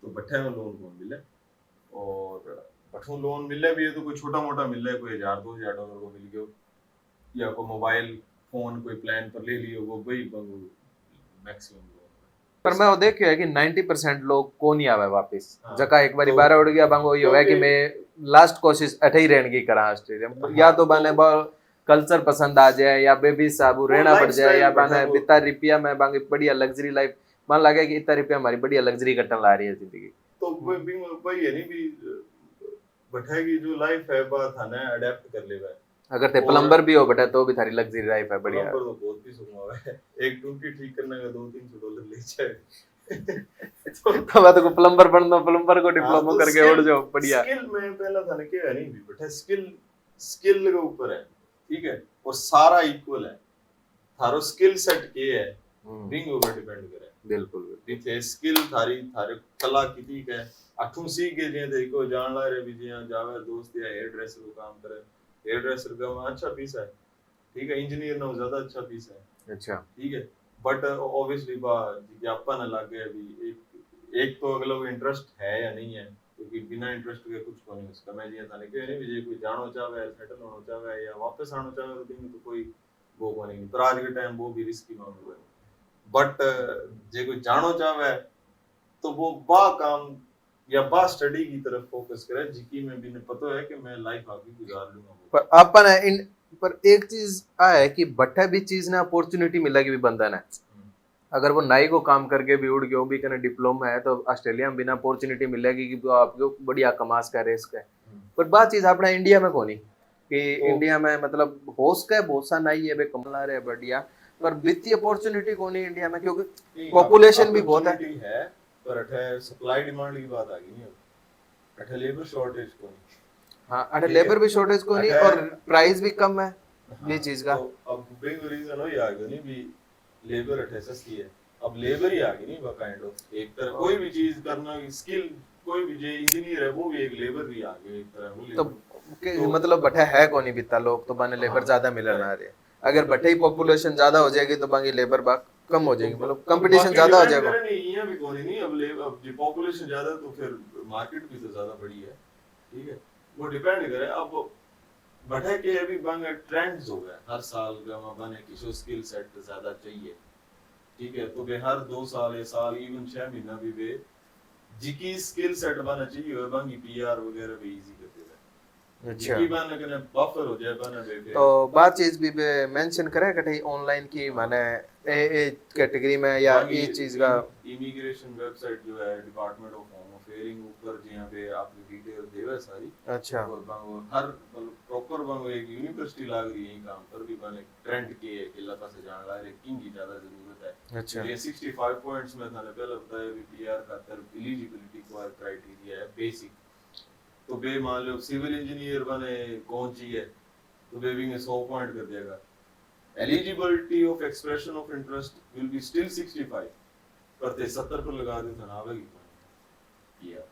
तो बठे में लोन कौन मिले और बठूं लोन मिले भी है तो कोई छोटा मोटा मिल है कोई $1000-2000 को मिल गयो या कोई मोबाइल फोन कोई प्लान पर ले लियो वो वही मैक्सिमम। पर मैं वो देखियो है कि 90% लोग को नहीं आवे वापस जका एक बारी बाहर उड़ गया बांगो ये है कि मैं लास्ट कोशिश अठे ही रहने की करा ऑस्ट्रेलिया या तो बाने कल्चर पसंद आ जाए या बेबी साबू रहना पड़ जाए या बाने बिता रुपया में बांगे बढ़िया लग्जरी लाइफ मान लगे कि इतना रुपया हमारी बढ़िया लग्जरी कटन ला रही है जिंदगी तो वही है नहीं भी बैठेगी जो लाइफ है बात है ना अडेप्ट कर लेगा अगर ते प्लम्बर भी हो बेटा तो भी थारी लग्जरी लाइफ है बढ़िया प्लम्बर तो बहुत भी सुखमा है एक टूटी ठीक करने का $200-300 ले जाए तो बात को प्लम्बर बनना प्लम्बर को डिप्लोमा करके उड़ जाओ बढ़िया स्किल में पहला था ना क्या नहीं भी बेटा स्किल के ऊपर है ठीक है और सारा इक्वल है थारो स्किल सेट के है बिंग ऊपर डिपेंड करे बिल्कुल इथे स्किल थारी थारे कला किती के अठू सीख के जे देखो जान ला रे भी जे जावे दोस्त या हेयर ड्रेसर को काम करे हेयर ड्रेसर का अच्छा पीस है ठीक है इंजीनियर ना ज्यादा अच्छा पीस है अच्छा ठीक है बट ऑब्वियसली विज्ञापन लगे अभी एक तो अगला को इंटरेस्ट है या नहीं है क्योंकि बिना इंटरेस्ट के कुछ को नहीं उसका मैं जी थाने के नहीं विजय कोई जानो चाहे सेटल होना चाहे या वापस आना चाहे तो दिन तो कोई वो को नहीं पर आज के टाइम वो भी रिस्की मामला है बट जे कोई जानो चाहे तो वो बा काम या बा स्टडी की तरफ फोकस करे जिकी में भी ने पता है कि मैं लाइफ आगे गुजार लूंगा पर अपन इन पर एक चीज है कि बट्टा भी चीज ना अपॉर्चुनिटी मिलेगी भी बंधन है अगर वो नाई को काम करके भी उड़ गयो भी कने डिप्लोमा है तो ऑस्ट्रेलिया में बिना अपॉर्चुनिटी मिलेगी कि आपको बढ़िया कमास का रेस का पर बात चीज अपना इंडिया में कोनी कि इंडिया में मतलब होश का बहुत सा नाई है बे कमला रे बढ़िया पर वित्तीय अपॉर्चुनिटी कोनी इंडिया में क्योंकि पॉपुलेशन भी बहुत है पर अठे सप्लाई डिमांड की बात आ गई नहीं अठे लेबर शॉर्टेज कोनी हाँ अठे लेबर भी शॉर्टेज कोनी और प्राइस भी कम है ये चीज का अब बिग रीजन हो या नहीं भी लेबर अठे सस्ती है अब लेबर ही आ गई नहीं काइंड ऑफ एक तरह कोई भी चीज करना स्किल कोई भी जे इंजीनियर है वो भी एक लेबर भी आ गए एक तरह तो मतलब बठे है कोनी बिता लोग तो बाने लेबर ज्यादा मिलना आ रहे अगर बठे ही पॉपुलेशन ज्यादा हो जाएगी तो बाकी लेबर बाक कम हो जाएगी मतलब कंपटीशन ज्यादा हो जाएगा नहीं यहां भी कोनी नहीं अब जो पॉपुलेशन ज्यादा तो फिर मार्केट भी तो ज्यादा बड़ी है ठीक है वो डिपेंड करे अब बढ़े के अभी बंग ट्रेंड्स हो गए हर साल का बने किसी स्किल सेट ज्यादा चाहिए ठीक है तो वे हर 2 साल या साल इवन 6 महीना भी वे जिकी स्किल सेट बना चाहिए वो बंगी पीआर वगैरह भी इजी कर देगा अच्छा जिकी बना के बफर हो जाए बना वे तो बात चीज भी मेंशन करे कटे ऑनलाइन की माने ए कैटेगरी में या ये चीज का इमिग्रेशन वेबसाइट जो है डिपार्टमेंट ऑफ होम अफेयरिंग ऊपर जहां पे आपकी डिटेल देवे सारी अच्छा और बांगो हर प्रॉपर बांगो एक यूनिवर्सिटी लाग रही है काम पर भी बने ट्रेंड के इलाका से जान ला रैंकिंग की ज्यादा जरूरत है अच्छा ये 65 पॉइंट्स में था पहले बताया भी पीआर का तरफ एलिजिबिलिटी क्राइटेरिया है बेसिक तो बे मान लो सिविल इंजीनियर बने कौन चाहिए तो बे भी 100 पॉइंट कर देगा eligibility of expression of interest will be still 65 पर ते 70 पर लगा दे तो ना आवेगी किया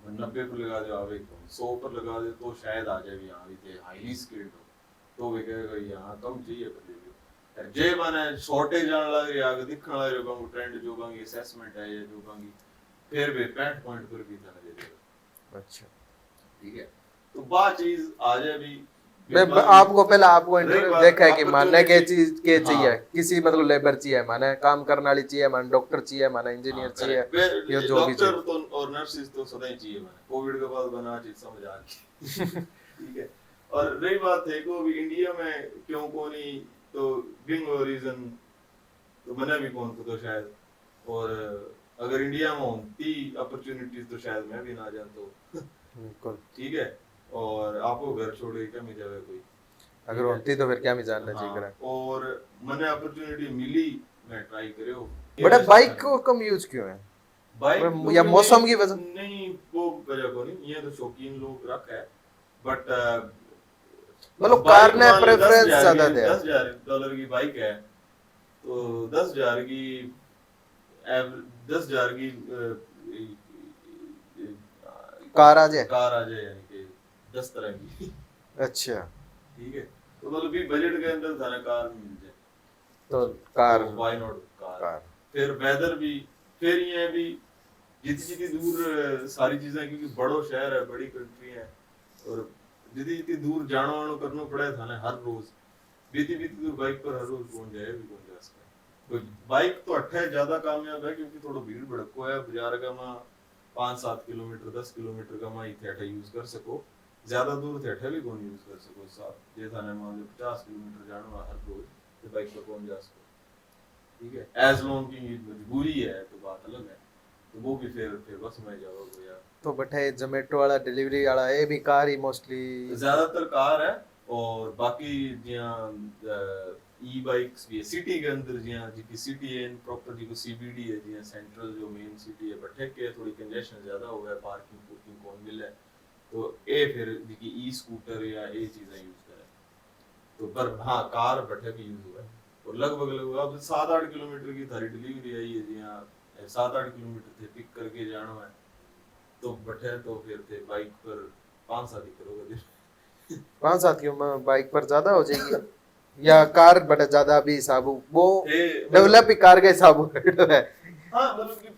90 पर लगा दे आवेगी 100 पर लगा दे तो शायद आ जाए यहाँ भी थे हाईली स्किल्ड हो तो वे कहेगा यहाँ कम चाहिए कर ले जे माने शॉर्टेज आने लग रही आगे दिखने लग रही बांगो ट्रेंड जो बांगी असेसमेंट है ये जो बांगी फिर भी 65 पॉइंट पर भी था दे देगा अच्छा ठीक है तो बात चीज आ जाए भी मैं आपको पहले आपको इंटरव्यू देखा है कि माने के opportunity- चीज के चाहिए हाँ। किसी मतलब लेबर चाहिए माने काम करने वाली चाहिए माने डॉक्टर चाहिए माने इंजीनियर चाहिए या जो भी डॉक्टर चाहिए तो और नर्सेस तो सदा ही चाहिए मैंने कोविड के बाद बना चीज समझ आ गई ठीक है और रही बात है को भी इंडिया में क्यों को नहीं तो बिंग रीजन तो बना भी कौन तो शायद और अगर इंडिया में होती अपॉर्चुनिटीज तो शायद मैं भी ना जानता हूँ बिल्कुल ठीक है और आपको घर छोड़ के क्या मिल जाएगा कोई अगर होती तो फिर क्या मैं जानना चाहिए हाँ, करा और मैंने अपॉर्चुनिटी मिली मैं ट्राई करे हो बड़ा बाइक को कम यूज क्यों है बाइक या मौसम की वजह नहीं वो वजह को नहीं ये तो शौकीन लोग रख है बट मतलब कार ने प्रेफरेंस ज्यादा दे $10,000 की बाइक है तो 10,000 की 10,000 की कार आ जाए यानी कि 10 तरह की अच्छा ठीक है तो मतलब भी बजट के अंदर थाने कार मिल जाए तो car why not car car फिर वेदर भी फिर ये भी जितनी जितनी दूर सारी चीजें क्योंकि बड़ो शहर है बड़ी कंट्री है और जितनी जितनी दूर जानो आनो करना पड़े था ना हर रोज बीती बीती दूर बाइक पर हर रोज कौन जाए भी कौन जा सकता है तो बाइक तो अट्ठे ज्यादा कामयाब है क्योंकि थोड़ा भीड़ भड़को है बाजार का में 5-7 किलोमीटर 10 किलोमीटर का में इथे यूज कर सको ज्यादा दूर थे अठे भी कौन यूज कर सको साहब जे थाने मान लो 50 किलोमीटर जाना हर रोज तो बाइक पर कौन जा सको ठीक है एज लॉन्ग की मजबूरी है तो बात अलग है तो वो भी फिर बस में जाओगे यार तो बटे जोमेटो वाला डिलीवरी वाला ये भी कार ही मोस्टली ज्यादातर कार है और बाकी जियां ई बाइक्स भी है सिटी के अंदर जियां जी सिटी है प्रॉपर जी को सीबीडी है जियां सेंट्रल जो मेन सिटी है बटे के थोड़ी कंजेशन ज्यादा हो गया पार्किंग कौन मिले तो ए फिर जी ई स्कूटर या ए चीजें यूज करे तो पर हाँ कार बटे भी यूज हुआ है और लगभग अब 7-8 किलोमीटर की थारी डिलीवरी आई है जियां 7-8 किलोमीटर थे पिक करके जाना है तो बटे तो फिर थे बाइक पर 5-7 ही करोगे दिन 5-7 की बाइक पर ज्यादा हो जाएगी या कार बड़ा ज्यादा भी हिसाब वो डेवलप ही कार का हिसाब है हाँ मतलब कि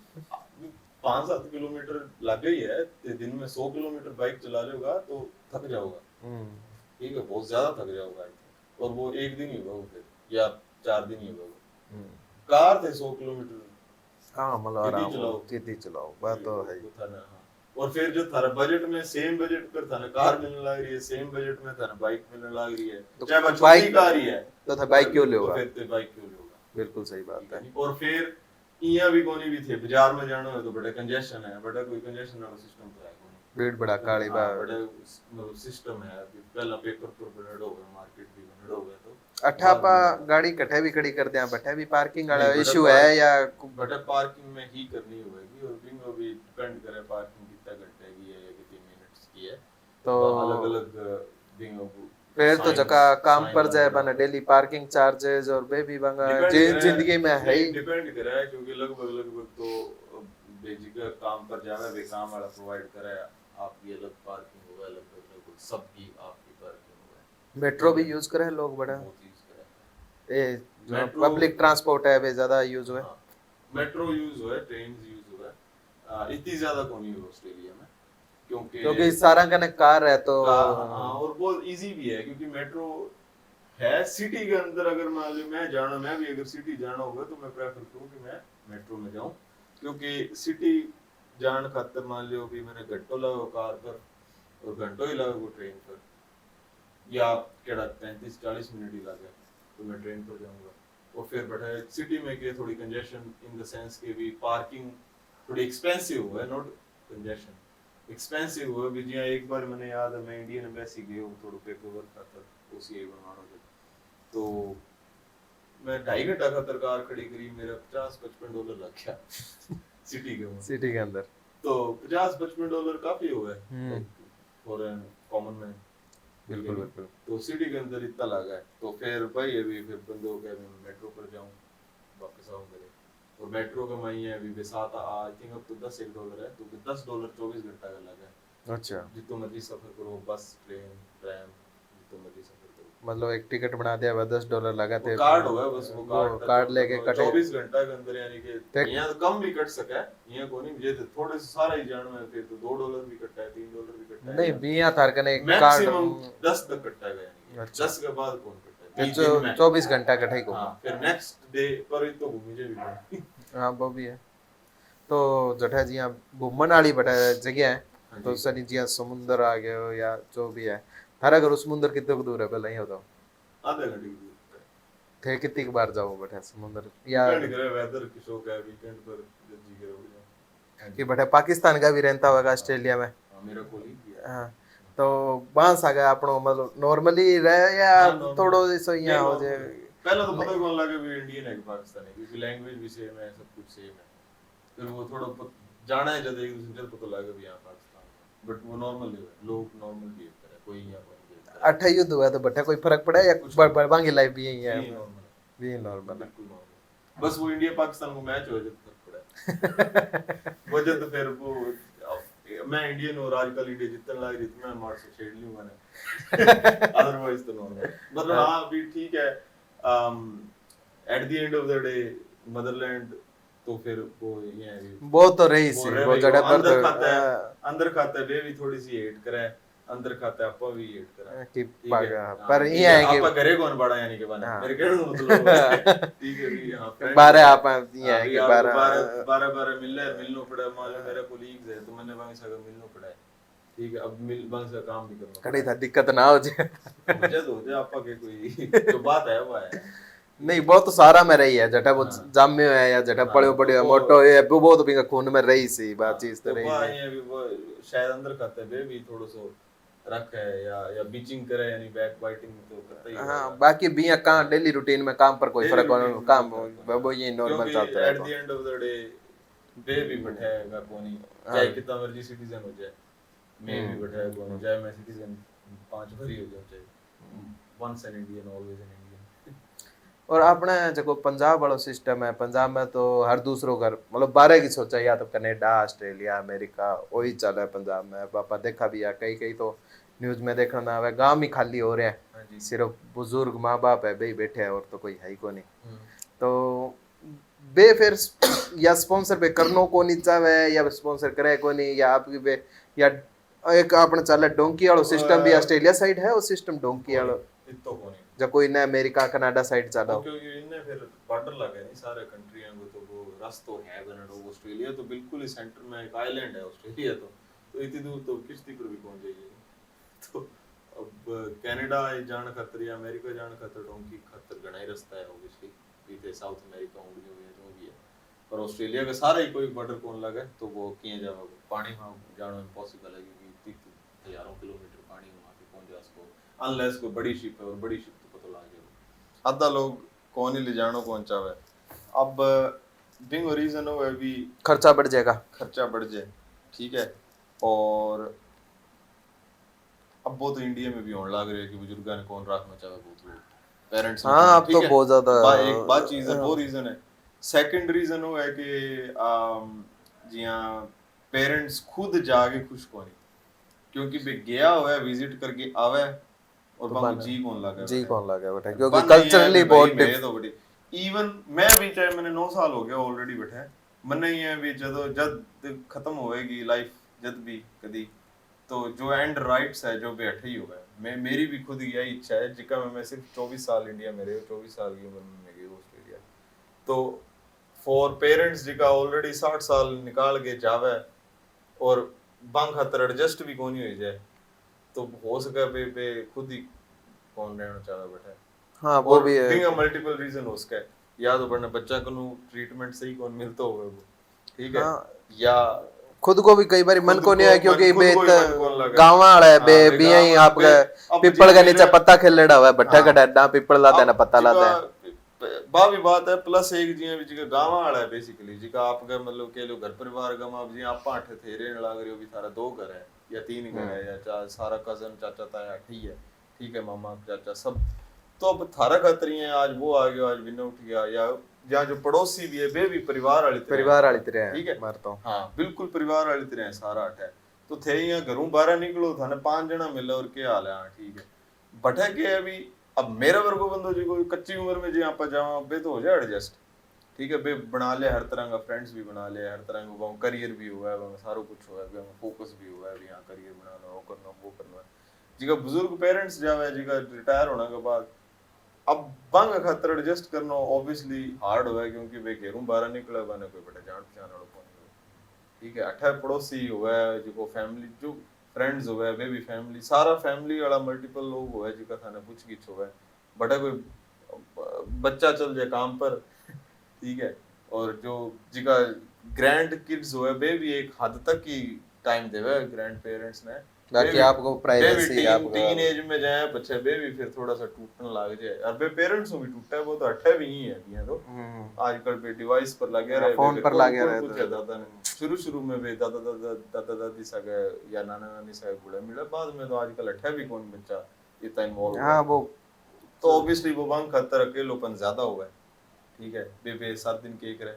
5-7 किलोमीटर लग गई है तो दिन में 100 किलोमीटर बाइक चला लेगा तो थक जाओगा ठीक है बहुत ज्यादा थक जाओगा और वो एक दिन ही होगा फिर या 4 दिन ही होगा कार थे 100 किलोमीटर हाँ मतलब कितनी आराम चलाओ? कितनी चलाओ बात तो है ही। वो था ना, हाँ। और फिर जो थारा बजट में सेम बजट पर थारा कार मिलने लग रही है सेम बजट में थारा बाइक मिलने लग रही है तो चाहे वो बाइक- छोटी कार ही है तो था बाइक क्यों ले तो होगा फिर ते बाइक क्यों ले होगा बिल्कुल सही बात है और फिर इया भी कोनी भी थे बाजार में जाना है तो बड़ा कंजेशन है बड़ा कोई कंजेशन वाला सिस्टम तो है कोनी भीड़ बड़ा काली हाँ, बात बड़ा मतलब सिस्टम है अभी पहला पेपर पर बनड़ हो गया मार्केट भी बनड़ हो गया तो अठापा गाड़ी कटे भी खड़ी कर दिया बटे भी पार्किंग वाला नहीं, बटे इशू है या बड़ा पार्किंग में ही करनी होगी और बिंगो भी डिपेंड करे पार्किंग कितना घंटे की है या कितने मिनट्स की है तो अलग अलग बिंगो फिर तो जका काम पर जाए बना डेली पार्किंग चार्जेस और बेबी बंगा जिंदगी में है ही डिपेंड करे है क्योंकि लगभग तो बेसिक काम पर जावे वे काम वाला प्रोवाइड करे आपकी अलग पार्किंग होगा लगभग सबकी आपकी पार्किंग होगा मेट्रो भी यूज करे लोग बड़ा बहुत यूज करे ये जो मेट्रो- पब्लिक ट्रांसपोर्ट है वे ज्यादा यूज हुए मेट्रो यूज हुआ है ट्रेन यूज हुआ है इतनी ज्यादा कौन यूज ऑस्ट्रेलिया में क्योंकि सारा कने कार है तो हाँ, और बहुत इजी भी है क्योंकि मेट्रो है सिटी के अंदर। अगर मान लो मैं भी अगर सिटी जाना होगा तो मैं प्रेफर करूँ कि मैं मेट्रो में जाऊँ, क्योंकि सिटी जान खातर मान लो भी मैंने घंटों लगा कार पर और घंटों ही लगा वो ट्रेन पर, या केड़ा 35-40 मिनट ही लगे तो मैं ट्रेन पर जाऊंगा। और फिर बैठा सिटी में के थोड़ी कंजेशन इन द सेंस के भी पार्किंग थोड़ी एक्सपेंसिव हुआ है, नॉट कंजेशन एक्सपेंसिव हुआ भी। जिया एक बार मैंने याद है मैं इंडियन एम्बेसी गयो थोड़ा पेपर वर्क खातर ओसीआई बनवाना था, तो मैं 2.5 घंटा खातर कार खड़ी करी, मेरा $50-55 लग गया सिटी के अंदर। तो $50-55 काफी हुआ है फॉर कॉमन मैन। बिल्कुल बिल्कुल। तो सिटी के अंदर इतना लगा है, तो फिर भाई अभी फिर बंद हो गया, मैं मेट्रो पर जाऊं वापस आऊं मेरे। और मेट्रो का मैं ये अभी साथ आई थिंक अब तो $10 है, तो $10 24 घंटा का लगा है। अच्छा, जितना मर्जी सफर करो, बस ट्रेन ट्रैम जितना मर्जी सफर करो, मतलब एक टिकट बना दिया हुआ $10 लगा थे, कार्ड होगा बस वो कार्ड लेके कटे 24 घंटा के अंदर, यानी कि यहाँ तो कम भी कट सका है, यहाँ को नहीं मुझे थोड़े से सारा ही जाना है, फिर तो $2 भी कटा है, $3 भी कटा है, नहीं बिया थार कने मैक्सिमम 10 तक कटा है, यानी अच्छा। 10 के बाद कौन कटा है, जो 24 घंटा कटे को। हाँ, फिर नेक्स्ट डे पर तो मुझे भी नहीं। हाँ वो भी है। तो जठा जी यहाँ घूमने वाली बड़ा जगह है, हाँ तो जी। सनी जी यहाँ समुंदर आ गए हो या जो भी है, थारा घर समुंदर कितने को दूर है पहले ही बताओ, आधा घंटे की दूर है। थे कितनी बार जाओ बटा समुंदर या डिपेंड करे वेदर की शौक है, वीकेंड पर जब जी करे हो जाए। कि बटा पाकिस्तान का भी रहता होगा ऑस्ट्रेलिया में। हाँ, मेरा कोलीग भी है। हाँ, तो वहाँ सा गया अपनो मतलब नॉर्मली रहे या हाँ, normal। थोड़ो ऐसा नहीं, यहाँ हो normal जाए। है। पहले तो पता कौन लगा भी इंडियन है कि पाकिस्तानी है, क्योंकि लैंग्वेज भी सेम है, सब कुछ सेम है। फिर वो थोड़ा जाना है जब एक दूसरे को पता लगा भी यहाँ पाकिस्तान है, बट वो नॉर्मल है, लोग नॉर्मल बिहेव करे, कोई यहाँ पर बिहेव करे। अट्ठा युद्ध हुआ तो बटा कोई फर्क पड़ा या कुछ बाकी लाइफ भी यही है? यही नॉर्मल है, भी नॉर्मल है। बिल्कुल नॉर्मल। बस वो इंडिया पाकिस्तान को मैच हो जाए तो फर्क पड़ा है। वजह तो फिर वो मैं इंडियन और आजकल इंडिया जितना लग रही मैं मार से छेड़ लूंगा ना, अदरवाइज तो नॉर्मल। मतलब हाँ भी ठीक है, at the end of the day Motherland तो फिर वो ये है वो तो रही सी वो जड़ा पर अंदर खाता है भी थोड़ी सी हेट करे, अंदर खाता है आपा भी हेट करा कि पागा, पर ये है कि आपा करे कौन बड़ा यानी कि बना मेरे कहने का मतलब है ठीक है भी हां फ्रेंड 12 आप ये है कि 12 मिलनो पड़ा, मान लो मेरा कोलीग्स है तो मैंने वहां से अगर मिलनो पड़ा है, ठीक है, अब मिल वहां से काम भी करना कड़ी था दिक्कत ना हो जाए, मुझे तो हो जाए आपा के कोई जो बात है वो है नहीं वो तो सारा में रही है जटा वो जामे है या जटा पड़े पड़े मोटो ये वो तो बिंगा खून में रही सी बात चीज तो रही है। ये भी वो शायद अंदर खाता है भी थोड़ा सो रख है या बीचिंग करे, यानी बैक बाइटिंग तो करता ही है। हाँ बाकी बिया कहाँ डेली रूटीन में काम पर कोई फर्क नहीं, काम वो ये नॉर्मल चलता है। At the end of the day बे भी बैठेगा कोनी, चाहे कितना मर्जी सिटीजन हो जाए, मैं भी बैठेगा कोनी, चाहे मैं सिटीजन 5 बार ही हो जाऊं, चाहे once an Indian always an Indian. और अपने जो पंजाब वाला सिस्टम है, पंजाब में तो हर दूसरो घर मतलब 12 की सोचा या तो कनाडा ऑस्ट्रेलिया अमेरिका वही चल है पंजाब में। पापा देखा भी है कई कई तो न्यूज में देखना ना आवे, गांव ही खाली हो रहे हैं, सिर्फ बुजुर्ग माँ बाप है भाई बैठे हैं और तो कोई है ही को नहीं। तो बे फिर या स्पॉन्सर पे करनो को नहीं चाहे या स्पॉन्सर करे को नहीं, या आपकी बे या एक अपने चल डोंकी वाला सिस्टम भी ऑस्ट्रेलिया साइड है, वो सिस्टम डोंकी वाला इतो को नहीं जब कोई ना अमेरिका कनाडा साइड चला हो, क्योंकि इनने फिर बॉर्डर लगे नहीं सारे कंट्रियों को, तो वो रास्ता है कनाडा ऑस्ट्रेलिया तो बिल्कुल ही सेंटर में एक आइलैंड है ऑस्ट्रेलिया, तो इतनी दूर तो किश्ती पर भी पहुंच जाइए। तो अब कनाडा जान खातर या अमेरिका जान खातर डोंकी खातर घना ही रास्ता है ऑब्वियसली, इधर साउथ अमेरिका उड़ गए जो भी है, पर ऑस्ट्रेलिया का सारा ही कोई बॉर्डर कौन लगे तो वो किए जाओ पानी में जाना इम्पॉसिबल है, क्योंकि हजारों किलोमीटर पानी में वहां पे पहुंच जा सको, अनलेस कोई बड़ी शिप है, और बड़ी शिप तो पता लग जाए आधा लोग कौन ही ले जानो कौन चाहे। अब बिंग रीजन हो है भी खर्चा बढ़ जाएगा, खर्चा बढ़ जाए, ठीक है, और अब वो तो इंडिया में भी होने लग रहा है कि बुजुर्गों ने कौन रखना चाहे, बहुत लोग पेरेंट्स। हाँ अब तो बहुत ज्यादा एक बात चीज है, वो रीजन है। सेकंड रीजन वो है कि जी हाँ पेरेंट्स खुद जाके खुश को नहीं, क्योंकि भी गया हुआ है विजिट करके आवे और बाबू जी कौन लगा बेटा, क्योंकि कल्चरली बहुत तो बड़ी इवन मैं भी चाहे मैंने 9 साल हो गया ऑलरेडी बैठे, मैंने ये भी जब खत्म होएगी लाइफ, जब भी कदी तो जो एंड राइट्स है जो भी अठे ही हुआ है, मैं मेरी भी खुद यही इच्छा है जिका मैं सिर्फ 24 साल इंडिया में रहे, 24 साल की उम्र में मैं गई ऑस्ट्रेलिया, तो फॉर पेरेंट्स जिका ऑलरेडी 60 साल निकाल के जावे और बंग खातर एडजस्ट भी कोनी हो जाए, तो हो सके पे खुद ही कौन रहना चाहे बैठा। हाँ वो और भी है। बिंग मल्टीपल रीजन हो सके, या तो बढ़ने बच्चा को ट्रीटमेंट सही कौन मिलता होगा वो, ठीक है, हाँ या खुद को भी कई बार मन खुद को नहीं है क्योंकि खुद बे को ही मन कौन लगे। गाँव वाला है बे हाँ, बे बिया ही गाँव आप बे अब पिपल जी का नीचे मेरे- पत्ता खेलड़ा हुआ है भट्टा हाँ। का डड्डा पिपल लाता है ना पत्ता लाता है। बा भी बात है प्लस एक जिया भी जिका गांव वाला है बेसिकली जिका आपका मतलब के लो घर परिवार गम आप जी आप आठ थे रहने लाग रहे हो भी थारा 2 घर है या 3 घर है या चार सारा कजन चाचा ताया ठीक है, ठीक है, मामा चाचा सब, तो अब थारा खातर ही है आज वो आ गया आज बिना उठ गया, या जो पड़ोसी भी है वे भी परिवार वाली तरह परिवार है। वाली तरह है, ठीक है, मारता हूँ। हाँ बिल्कुल परिवार वाली तरह है सारा अठ है, तो थे यहाँ घरों बाहर निकलो थाने 5 जना मिले और क्या हाल है, हाँ ठीक है, बटा के अभी अब मेरा वर्गो बंदो जी कोई कच्ची उम्र में जी आप जावा बे तो हो जाए एडजस्ट, ठीक है, बे बना ले हर तरह का फ्रेंड्स भी बना ले हर तरह का करियर भी हुआ है वहाँ सारा कुछ हुआ है फोकस भी हुआ है भी यहाँ करियर बनाना वो करना जिका बुजुर्ग पेरेंट्स जावे जिका रिटायर होने के बाद अब बंग खातर एडजस्ट करना ऑब्वियसली हार्ड हुआ है क्योंकि वे घेरों बाहर निकले बने कोई बड़ा जान पहचान वाला कौन है, ठीक है, 18 पड़ोसी हुआ है जो फैमिली जो फ्रेंड्स हुआ है वे भी फैमिली सारा फैमिली वाला मल्टीपल लोग हुआ है जिका थाने पूछ गिछ हुआ है, बड़ा कोई बच्चा चल जाए काम पर ठीक है, और जो जिका ग्रैंड किड्स हुआ है वे भी एक हद तक ही टाइम देवे ग्रैंड पेरेंट्स ने, ताकि आपको प्राइवेसी आपका टीन एज में जाए बच्चे बे भी फिर थोड़ा सा टूटने लग जाए और बे पेरेंट्स को भी टूटा है वो तो अठे भी ही है ये तो आजकल पे डिवाइस पर लगे रहे फोन पर लगे रहे पूछे दादा ने शुरू में वे दादा दादी सगे या नाना नानी सगे गुड़े मिले बाद में तो आजकल अठे भी कौन बच्चा इतना इन्वॉल्व हाँ वो तो ऑब्वियसली वो बंग खतर अकेलोपन ज्यादा हुआ है, ठीक है, बे 7 दिन केक रहे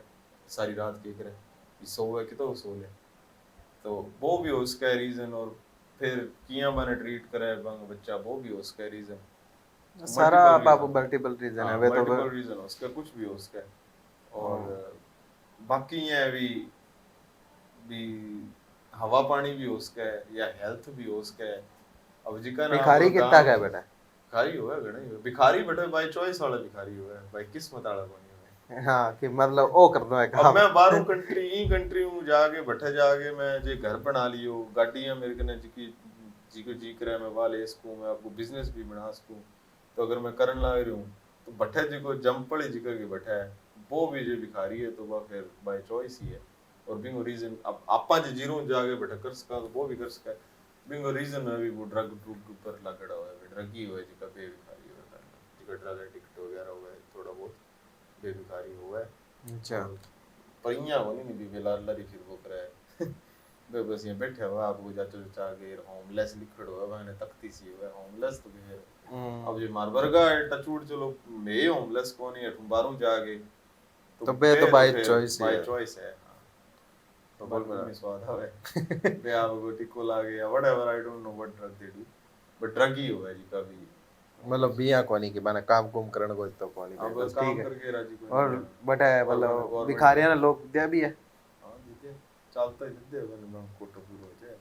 सारी रात केक रहे सो है कि तो सो ले, तो वो भी उसका रीजन, और फिर किया मैंने ट्रीट करे बंग बच्चा वो भी उसका रीजन सारा बाबू मल्टीपल रीजन है वे तो मल्टीपल रीजन उसका कुछ भी उसका, और बाकी ये भी हवा पानी भी उसका है या हेल्थ भी उसका है, अब जिका ना भिखारी कितना का है बेटा भिखारी हुआ है गणे भिखारी बेटा बाय चॉइस वाला भिखारी हुआ है भाई किस्मत वाला कोनी हुआ है, हाँ कि मतलब ओ कर दो है अब मैं बाहरों कंट्री हूँ जाके बैठे जाके मैं जे घर बना लियो गाड़ियां मेरे कने जी करे मैं वाले सकूं मैं आपको बिजनेस भी बना सकूं, तो अगर मैं करन लग रही हूँ तो बैठे जी को जमपड़ी जी करके बैठा है वो भी जो भिखारी है तो वह फिर बाय चॉइस ही है, और बिंगो रीजन अब आपा जे जीरो जाके बैठा कर सका तो वो भी कर सका, बिंगो रीजन है भी वो ड्रग पर लगड़ा हुआ है ड्रग ही हुआ है जिका बे भिखारी हुआ है जिका ड्रग एडिक्ट वगैरह हुआ है थोड़ा बहुत बे भिखारी हुआ है, अच्छा पर इया होनी नहीं भी बेलार लरी फिर वो करे बे बस ये बैठे हुआ आपको जाते के होमलेस लिखड़ हुआ मैंने तख्ती सी हुआ होमलेस तो फिर अब जो मार वर्गा टचूट चलो मैं होमलेस कौन है तुम बाहरों जाके तो बे तो बाय चॉइस बाय चॉइस है, तो बोल में स्वाद आवे बे आपको टिको लागे या whatever I don't know what drug they do but drug ही हुआ जी कभी मतलब बिया कोनी की माने काम कुम करण को तो कोनी अब बस काम ठीक है करके राजी को और बटा मतलब भिखारियां ना लोग दिया भी है हां दीदी चलता ही दीदी मैंने कोटो पूरा हो जाए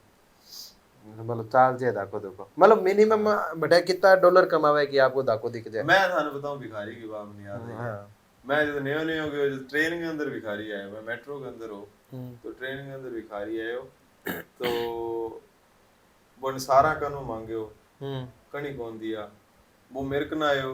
मतलब चाल जे दाको देखो मतलब मिनिमम बटा कितना डॉलर कमावे कि आपको दाको दिख जाए, मैं थाने बताऊं भिखारी की बात नहीं याद है, हाँ मैं जब नए हो गए ट्रेन के अंदर भिखारी आए मैं मेट्रो के अंदर हो तो ट्रेन के अंदर भिखारी आए हो तो वो सारा कनो मांगे हो कणी कौन दिया वो मेरे को ना आयो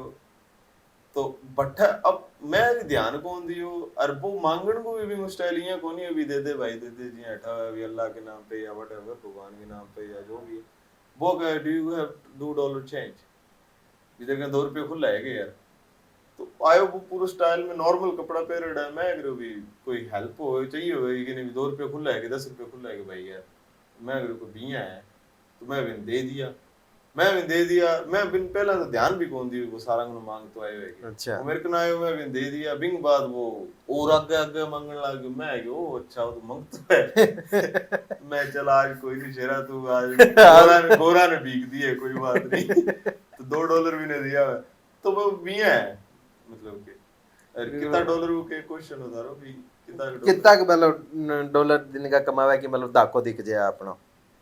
तो बट्ठा अब मैं भी ध्यान कौन दियो और वो मांगण को भी स्टाइलियां कोनी अभी दे दे भाई दे दे जी हटा अभी अल्लाह के नाम पे या व्हाटएवर भगवान के नाम पे या जो भी है वो कहे डू यू हैव $2 चेंज इधर का $2 खुला है यार, तो आयो वो पूरा स्टाइल में नॉर्मल कपड़ा पहन है मैं अगर भी कोई हेल्प हो चाहिए हो कि नहीं $2 खुला है कि $10 खुला है कि भाई यार मैं अगर कोई बिया है तो मैं भी दे दिया मैं बिन पहला तो ध्यान भी कौन दी वो सारा को मांग तो आयो है अच्छा वो मेरे को ना आयो मैं भी दे दिया बिंग बाद वो और आगे आगे मांगने लग गया मैं कि ओ अच्छा वो तो मांगता है मैं चल आज कोई नहीं शेरा तू आज गोरा ने भीग दिए कोई बात नहीं तो $2 भी नहीं दिया तो वो बिया है मतलब के अरे कितना डॉलर वो के क्वेश्चन होता रो भी कितना मतलब डॉलर दिन का कमावे कि मतलब दाको दिख जाए अपना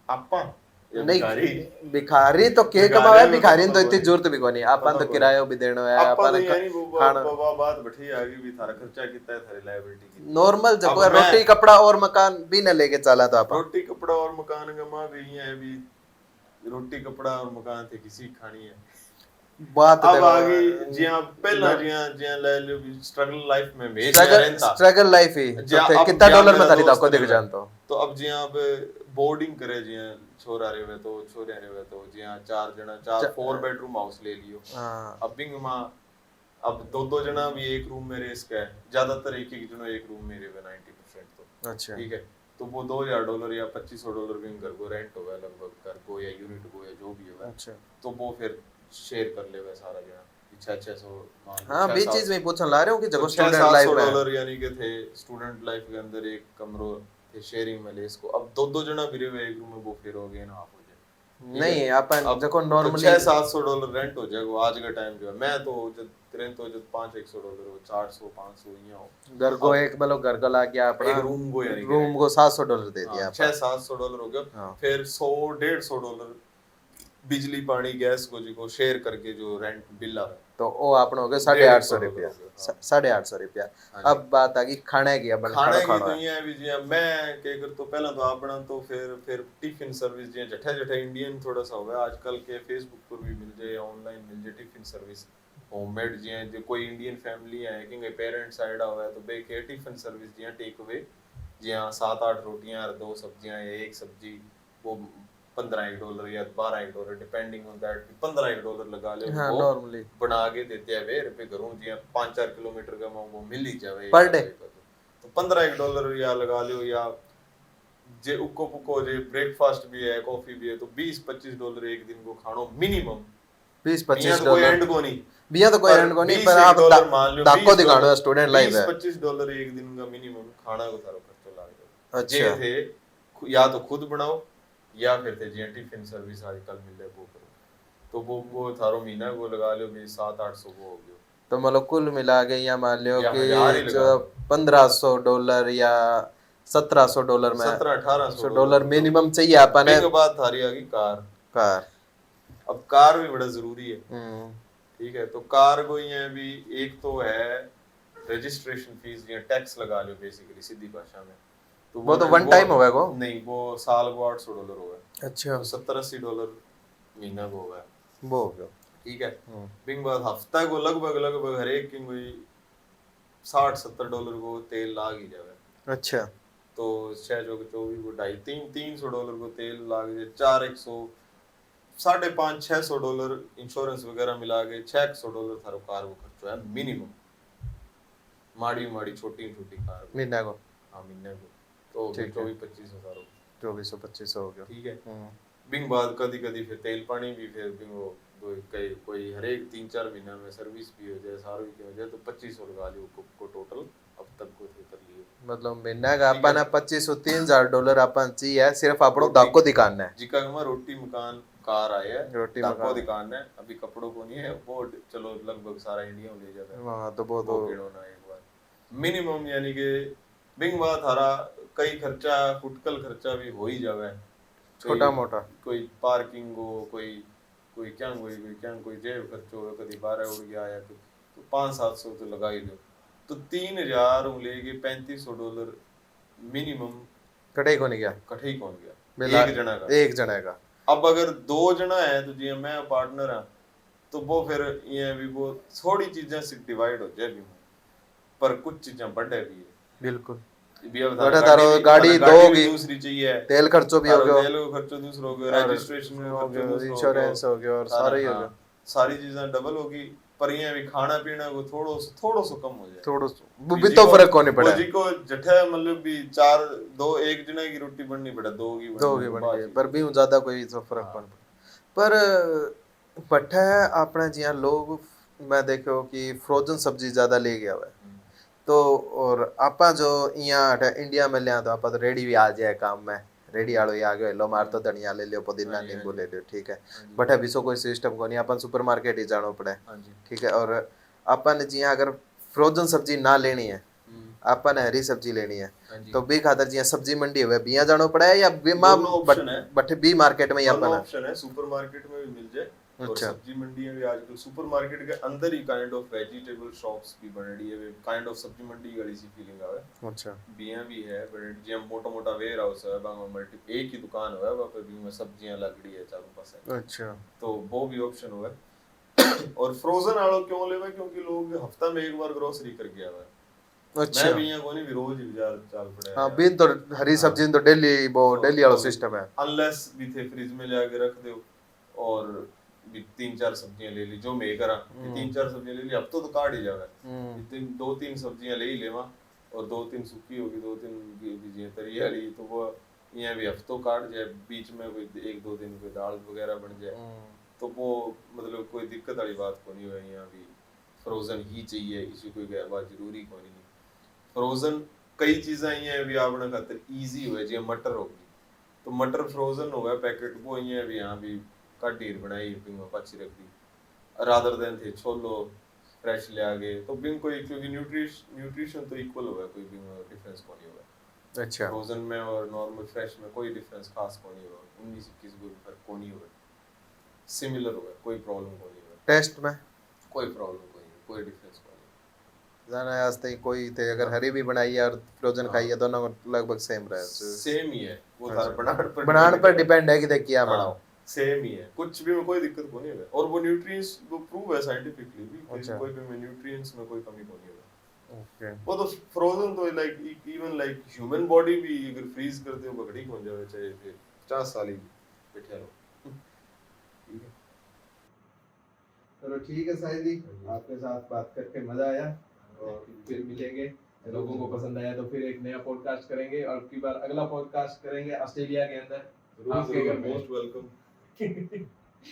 आपा या नहीं भिखारी भिखारी तो के भिखारी कमावे, में भिखारी तो तो इतनी पता जरूरत भी कोनी, अपन पता तो कोनी। किरायो भी देनो है, आपा तो अपन यानी वो खाना बात बैठी आगे भी थारा खर्चा कितना है, थारी लायबिलिटी कितनी नॉर्मल अब जब मैं- रोटी कपड़ा और मकान भी न लेके चला तो अपन रोटी कपड़ा और मकान का माँ भी ये है भी रोटी कपड़ा और मकान थे किसी की खानी है बात अब देखो, आगे जिया पहला जिया जिया ले लो स्ट्रगल लाइफ में मैं जिया रहता स्ट्रगल लाइफ ही तो जिया थे, अब कितना जिया डॉलर में मेरा थारी दोस्त दाको देख रहे जानता हूँ। तो अब जिया अब बोर्डिंग करे जिया छोरा रहे हुए तो छोरे रहे हुए तो जिया चार जना चार 4 बेडरूम हाउस ले लियो हाँ अब बिंग माँ अब दो दो जना भी एक रूम में रेस का है ज्यादातर एक एक जनो एक रूम में रहे 90% तो अच्छा ठीक है तो वो $2000 या $2500 भी घर को रेंट होगा लगभग घर को या यूनिट को या जो भी होगा अच्छा तो वो फिर शेयर कर ले सारा जना 600 हाँ भी चीज में पूछने ला रहे हूँ कि जब तो स्टूडेंट लाइफ में $600 यानी कि थे स्टूडेंट लाइफ के अंदर एक कमरो थे शेयरिंग में ले इसको अब दो जना भी रहे एक रूम में वो फिर हो गए ना आप हो जाए नहीं अपन अब देखो तो नॉर्मली $600-700 रेंट हो जाएगा आज का टाइम जो है मैं तो जब ट्रेन तो जब $500 हो 400-500 यहाँ हो घर को एक मतलब घर का ला के अपना एक रूम को यानी कि रूम को $700 दे दिया अपन। $600-700 हो गया हाँ। फिर $100-150 बिजली पानी गैस को जी को शेयर करके जो रेंट बिल आ रहा है तो वो आपने हो गए ₹850 हाँ। ₹850। हाँ जी। अब बात आ गई खाने की, अपन खाने की खाना तो ये है भी जी मैं क्या कर तो पहला तो आपना तो फिर टिफिन सर्विस जी जठा जठा इंडियन थोड़ा सा हुआ आजकल के फेसबुक पर भी मिल जाए ऑनलाइन मिल जाए टिफिन सर्विस होममेड जी जो कोई इंडियन फैमिली है कि पेरेंट्स आइडा हुआ है तो बे के टिफिन सर्विस जी टेक अवे जी 7-8 रोटियां और 2 सब्जियां या एक सब्जी वो $15 या $12 डिपेंडिंग ऑन दैट $15 लगा ले हाँ वो नॉर्मली बना के देते हैं वे रुपए घरों जी 5-4 किलोमीटर का वो मिल ही जावे पर डे तो $15 या लगा लो या जे उको पुको जे ब्रेकफास्ट भी है कॉफी भी है तो $20-25 एक दिन को खानो मिनिमम कोई $20-25 एंड को नहीं बिया तो कोई एंड को नहीं पर आप मान लो दाको दिखाड़ो स्टूडेंट लाइफ है $20-25 एक दिन का मिनिमम खाना को थारो खर्चो लाग जाए अच्छा थे या तो खुद बनाओ या फिर थे जी टिफिन सर्विस आजकल मिल रहा है वो करो तो वो थारो महीना को लगा लो भी 700-800 वो हो गयो तो मतलब कुल मिला के या मान लो या कि 1000 ही जो लगा $1500 या $1700 में $1700-1800 मिनिमम चाहिए अपन एक बात थारी आ गई कार अब कार भी बड़ा जरूरी है ठीक है तो कार को ये भी एक तो है रजिस्ट्रेशन फीस या टैक्स लगा लो बेसिकली सीधी भाषा में तो वो तो वन टाइम होगा को नहीं वो साल को $800 होगा अच्छा तो $70-80 महीना को होगा वो हो गया ठीक है बिंग बाद हफ्ता को लगभग हर एक की कोई $60-70 को तेल लाग ही जावे अच्छा तो 624 को $250-300 को तेल लाग जाए 400 $550-600 इंश्योरेंस वगैरह मिला के $600 थारो कार को खर्चो है मिनिमम माड़ी छोटी कार महीना को हाँ महीने को तो 24-25 हजार 24-25 हो गया ठीक है बिंग बाद कदी फिर तेल पानी भी फिर बिंग वो कोई हर एक 3-4 महीना में सर्विस भी हो जाए सारो भी हो जाए तो $2500 लगा लियो को टोटल अब तक को कर लियो मतलब महीना का अपन $2500-3000 अपन चाहिए सिर्फ अपनो दाको दिखाना है जिका में रोटी मकान कार आए है रोटी दाको दिखाना है अभी कपड़ों को नहीं है वो चलो लगभग सारा इंडिया में ले जाता है वहां तो वो तो एक बार मिनिमम यानी कि बिंग बात हरा कई खर्चा फुटकल खर्चा भी हो ही जावे छोटा मोटा कोई पार्किंग हो कोई कोई जेब खर्चो हो कभी 12 उड़ गया या तो 500-700 तो लगा ही दो तो 3000 लेके $3500 मिनिमम कटे को नहीं गया कठे ही कौन गया एक जना का अब अगर 2 जना है तो जी मैं पार्टनर हां तो वो फिर ये भी वो थोड़ी चीजें से डिवाइड हो जाए भी पर कुछ चीजें बढ़े भी है बिल्कुल बड़ा तारो गाड़ी दो होगी दूसरी चाहिए तेल खर्चो भी हो गया तेल खर्चो दूसरा हो गया रजिस्ट्रेशन हो गया इंश्योरेंस हो गया और सारा ही हो गया सारी चीजें डबल होगी पर ये भी खाना पीना को थोड़ो सो कम हो जाए थोड़ो वो भी तो फर्क कोनी पड़ा जी को जठे मतलब भी 4 एक जने की रोटी बननी पड़े 2 की बन गई पर भी ज्यादा कोई तो फर्क कोनी पर पट्टा अपना जिया लोग मैं देखो कि फ्रोजन सब्जी ज्यादा ले गया हुआ तो और आपा जो यहाँ इंडिया में लिया तो आपा तो रेडी भी आ जाए काम में रेडी आलो ही आ गए लो मार तो धनिया ले लियो पुदीना नींबू ले लियो ठीक है बट अभी सो कोई सिस्टम को नहीं अपन सुपरमार्केट ही जानो पड़े ठीक है और अपन जी अगर फ्रोजन सब्जी ना लेनी है आपा ने हरी सब्जी लेनी है हाँ जी तो बी खातर जी सब्जी मंडी हुए बिया जानो पड़ा है या बी मां दोनों ऑप्शन है बट बी मार्केट में ही दोनों आपा ने ऑप्शन है सुपरमार्केट में भी मिल जाए और अच्छा सब्जी मंडी में भी आजकल सुपरमार्केट के अंदर ही काइंड ऑफ वेजिटेबल शॉप्स भी बन रही है काइंड ऑफ सब्जी मंडी वाली सी फीलिंग आवे अच्छा बियां भी है बट जे मोटा मोटा वेयर हाउस है बांग मल्टी एक ही दुकान है वहां पे भी में सब्जियां लग रही है चारों पास अच्छा तो वो भी ऑप्शन हुआ और फ्रोजन आलो क्यों लेवे क्योंकि लोग हफ्ता में एक बार ग्रोसरी कर गया हुआ अच्छा मैं भी यहाँ कोनी भी रोज ही बाजार चल पड़ा हाँ है बीन तो हरी हाँ। सब्जी तो डेली वो डेली वाला सिस्टम है अनलेस भी थे फ्रिज में जाके रख दो और भी 3-4 सब्जियां ले ली जो मैं करा 3-4 सब्जियां ले ली अब तो काट ही जावे इतनी 2-3 सब्जियां ले ही लेवा और 2-3 सूखी होगी 2-3 बीजियां तरी वाली तो वो यहाँ भी हफ्तों काट जाए बीच में कोई 1-2 दिन कोई दाल वगैरह बन जाए तो वो मतलब कोई दिक्कत वाली बात को नहीं है यहाँ भी फ्रोजन ही चाहिए इसी कोई बात जरूरी को नहीं फ्रोजन कई चीजें हैं भी आपने खातिर इजी हुए जे मटर होगी तो मटर फ्रोजन हो गया पैकेट वो ये भी यहाँ भी काटीर बनाई पिंग पाची रख दी रादर देन थे छोलो फ्रेश ले आगे तो बिंग कोई क्योंकि न्यूट्रिशन तो इक्वल होगा कोई भी डिफरेंस को नहीं होगा अच्छा फ्रोजन में और नॉर्मल फ्रेश में कोई डिफरेंस खास को नहीं होगा 19-21 कोई फर्क को नहीं होगा सिमिलर होगा कोई प्रॉब्लम को नहीं होगा टेस्ट में कोई प्रॉब्लम को नहीं कोई डिफरेंस को नहीं जाना है आज तक कोई थे अगर हरी भी बनाई है और फ्रोजन खाई है दोनों लगभग सेम रहे सेम ही है वो अच्छा। तार बनाने पर डिपेंड है कि देख क्या बनाओ सेम ही है कुछ भी में कोई दिक्कत को नहीं है और वो न्यूट्रिएंट्स वो प्रूव है साइंटिफिकली भी अच्छा। कोई भी में न्यूट्रिएंट्स में कोई कमी को नहीं है ओके वो तो फ्रोजन तो like even like human body भी अगर फ्रीज कर दे वो घड़ी हो जाए चाहे फिर 50 साल ही बैठे रहो ठीक है चलो ठीक है साहिद जी आपके साथ बात करके मजा आया और फिर मिलेंगे लोगों को पसंद आया तो फिर एक नया पॉडकास्ट करेंगे और की बार अगला पॉडकास्ट करेंगे ऑस्ट्रेलिया के अंदर आपके घर में मोस्ट वेलकम